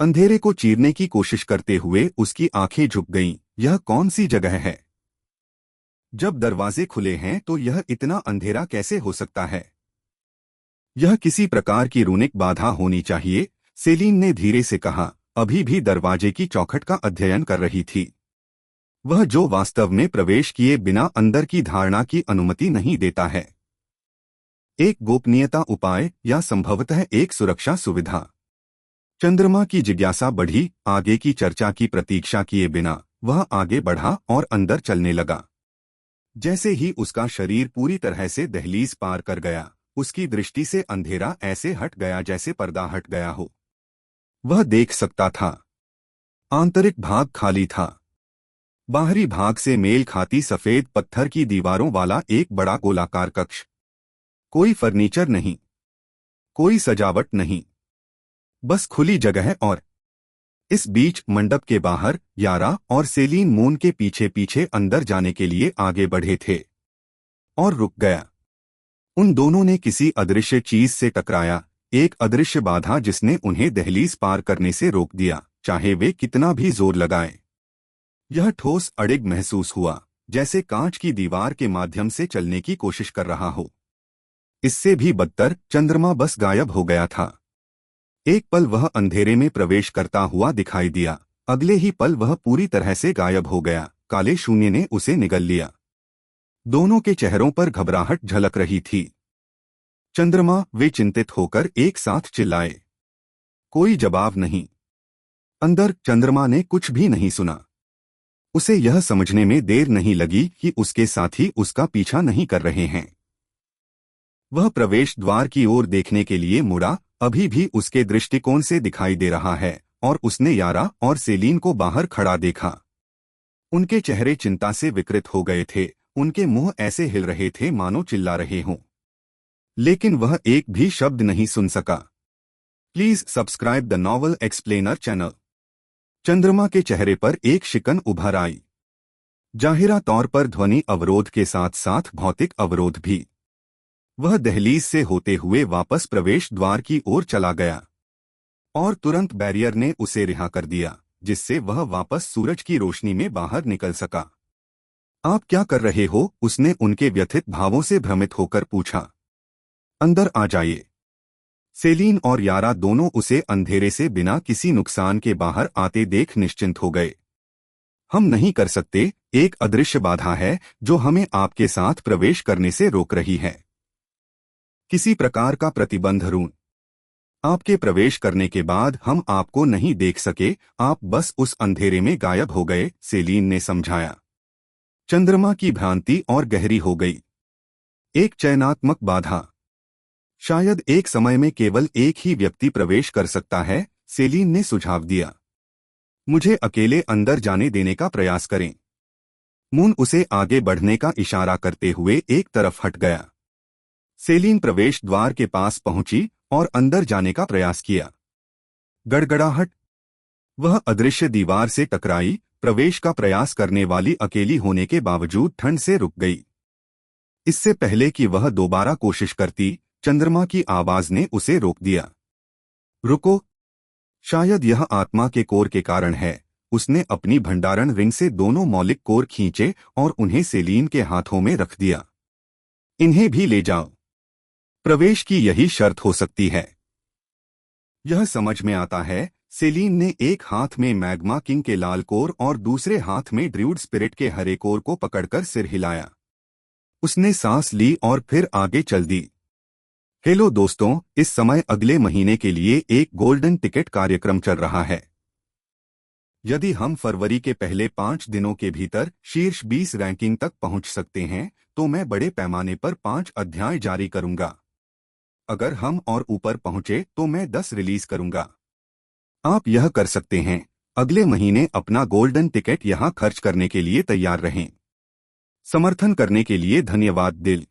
अंधेरे को चीरने की कोशिश करते हुए उसकी आंखें झुक गईं। यह कौन सी जगह है? जब दरवाजे खुले हैं तो यह इतना अंधेरा कैसे हो सकता है? यह किसी प्रकार की रूनिक बाधा होनी चाहिए, सेलीन ने धीरे से कहा, अभी भी दरवाजे की चौखट का अध्ययन कर रही थी। वह जो वास्तव में प्रवेश किए बिना अंदर की धारणा की अनुमति नहीं देता है। एक गोपनीयता उपाय या संभवतः एक सुरक्षा सुविधा। चंद्रमा की जिज्ञासा बढ़ी। आगे की चर्चा की प्रतीक्षा किए बिना वह आगे बढ़ा और अंदर चलने लगा। जैसे ही उसका शरीर पूरी तरह से दहलीज पार कर गया, उसकी दृष्टि से अंधेरा ऐसे हट गया जैसे पर्दा हट गया हो। वह देख सकता था। आंतरिक भाग खाली था। बाहरी भाग से मेल खाती सफेद पत्थर की दीवारों वाला एक बड़ा गोलाकार कक्ष। कोई फर्नीचर नहीं, कोई सजावट नहीं, बस खुली जगह। और इस बीच मंडप के बाहर यारा और सेलीन मून के पीछे पीछे अंदर जाने के लिए आगे बढ़े थे और रुक गया। उन दोनों ने किसी अदृश्य चीज से टकराया, एक अदृश्य बाधा जिसने उन्हें दहलीज पार करने से रोक दिया, चाहे वे कितना भी जोर लगाएं। यह ठोस अड़िग महसूस हुआ, जैसे कांच की दीवार के माध्यम से चलने की कोशिश कर रहा हो। इससे भी बदतर, चंद्रमा बस गायब हो गया था। एक पल वह अंधेरे में प्रवेश करता हुआ दिखाई दिया, अगले ही पल वह पूरी तरह से गायब हो गया। काले शून्य ने उसे निगल लिया। दोनों के चेहरों पर घबराहट झलक रही थी। चंद्रमा, वे चिंतित होकर एक साथ चिल्लाए। कोई जवाब नहीं। अंदर चंद्रमा ने कुछ भी नहीं सुना। उसे यह समझने में देर नहीं लगी कि उसके साथी उसका पीछा नहीं कर रहे हैं। वह प्रवेश द्वार की ओर देखने के लिए मुड़ा, अभी भी उसके दृष्टिकोण से दिखाई दे रहा है, और उसने यारा और सेलीन को बाहर खड़ा देखा। उनके चेहरे चिंता से विकृत हो गए थे, उनके मुंह ऐसे हिल रहे थे मानो चिल्ला रहे हों। लेकिन वह एक भी शब्द नहीं सुन सका। Please subscribe the novel explainer channel. चंद्रमा के चेहरे पर एक शिकन उभर आई। जाहिरा तौर पर ध्वनि अवरोध के साथ साथ भौतिक अवरोध भी। वह दहलीज से होते हुए वापस प्रवेश द्वार की ओर चला गया, और तुरंत बैरियर ने उसे रिहा कर दिया, जिससे वह वापस सूरज की रोशनी में बाहर निकल सका। आप क्या कर रहे हो? उसने उनके व्यथित भावों से भ्रमित होकर पूछा। अंदर आ जाइए। सेलीन और यारा दोनों उसे अंधेरे से बिना किसी नुकसान के बाहर आते देख निश्चिंत हो गए। हम नहीं कर सकते, एक अदृश्य बाधा है जो हमें आपके साथ प्रवेश करने से रोक रही है। किसी प्रकार का प्रतिबंध रून। आपके प्रवेश करने के बाद हम आपको नहीं देख सके, आप बस उस अंधेरे में गायब हो गए, सेलीन ने समझाया। चंद्रमा की भ्रांति और गहरी हो गई। एक चयनात्मक बाधा। शायद एक समय में केवल एक ही व्यक्ति प्रवेश कर सकता है, सेलीन ने सुझाव दिया। मुझे अकेले अंदर जाने देने का प्रयास करें। मून उसे आगे बढ़ने का इशारा करते हुए एक तरफ हट गया। सेलीन प्रवेश द्वार के पास पहुंची और अंदर जाने का प्रयास किया। गड़गड़ाहट। वह अदृश्य दीवार से टकराई, प्रवेश का प्रयास करने वाली अकेली होने के बावजूद ठंड से रुक गई। इससे पहले कि वह दोबारा कोशिश करती, चंद्रमा की आवाज ने उसे रोक दिया। रुको। शायद यह आत्मा के कोर के कारण है। उसने अपनी भंडारण रिंग से दोनों मौलिक कोर खींचे और उन्हें सेलीन के हाथों में रख दिया। इन्हें भी ले जाओ। प्रवेश की यही शर्त हो सकती है। यह समझ में आता है। सेलीन ने एक हाथ में मैग्मा किंग के लाल कोर और दूसरे हाथ में ड्रूड स्पिरिट के हरे कोर को पकड़कर सिर हिलाया। उसने सांस ली और फिर आगे चल दी। हेलो दोस्तों, इस समय अगले महीने के लिए एक गोल्डन टिकट कार्यक्रम चल रहा है। यदि हम फरवरी के पहले 5 दिनों के भीतर शीर्ष 20 रैंकिंग तक पहुंच सकते हैं, तो मैं बड़े पैमाने पर 5 अध्याय जारी करूंगा। अगर हम और ऊपर पहुंचे तो मैं 10 रिलीज करूंगा। आप यह कर सकते हैं। अगले महीने अपना गोल्डन टिकट यहां खर्च करने के लिए तैयार रहें। समर्थन करने के लिए धन्यवाद दिल।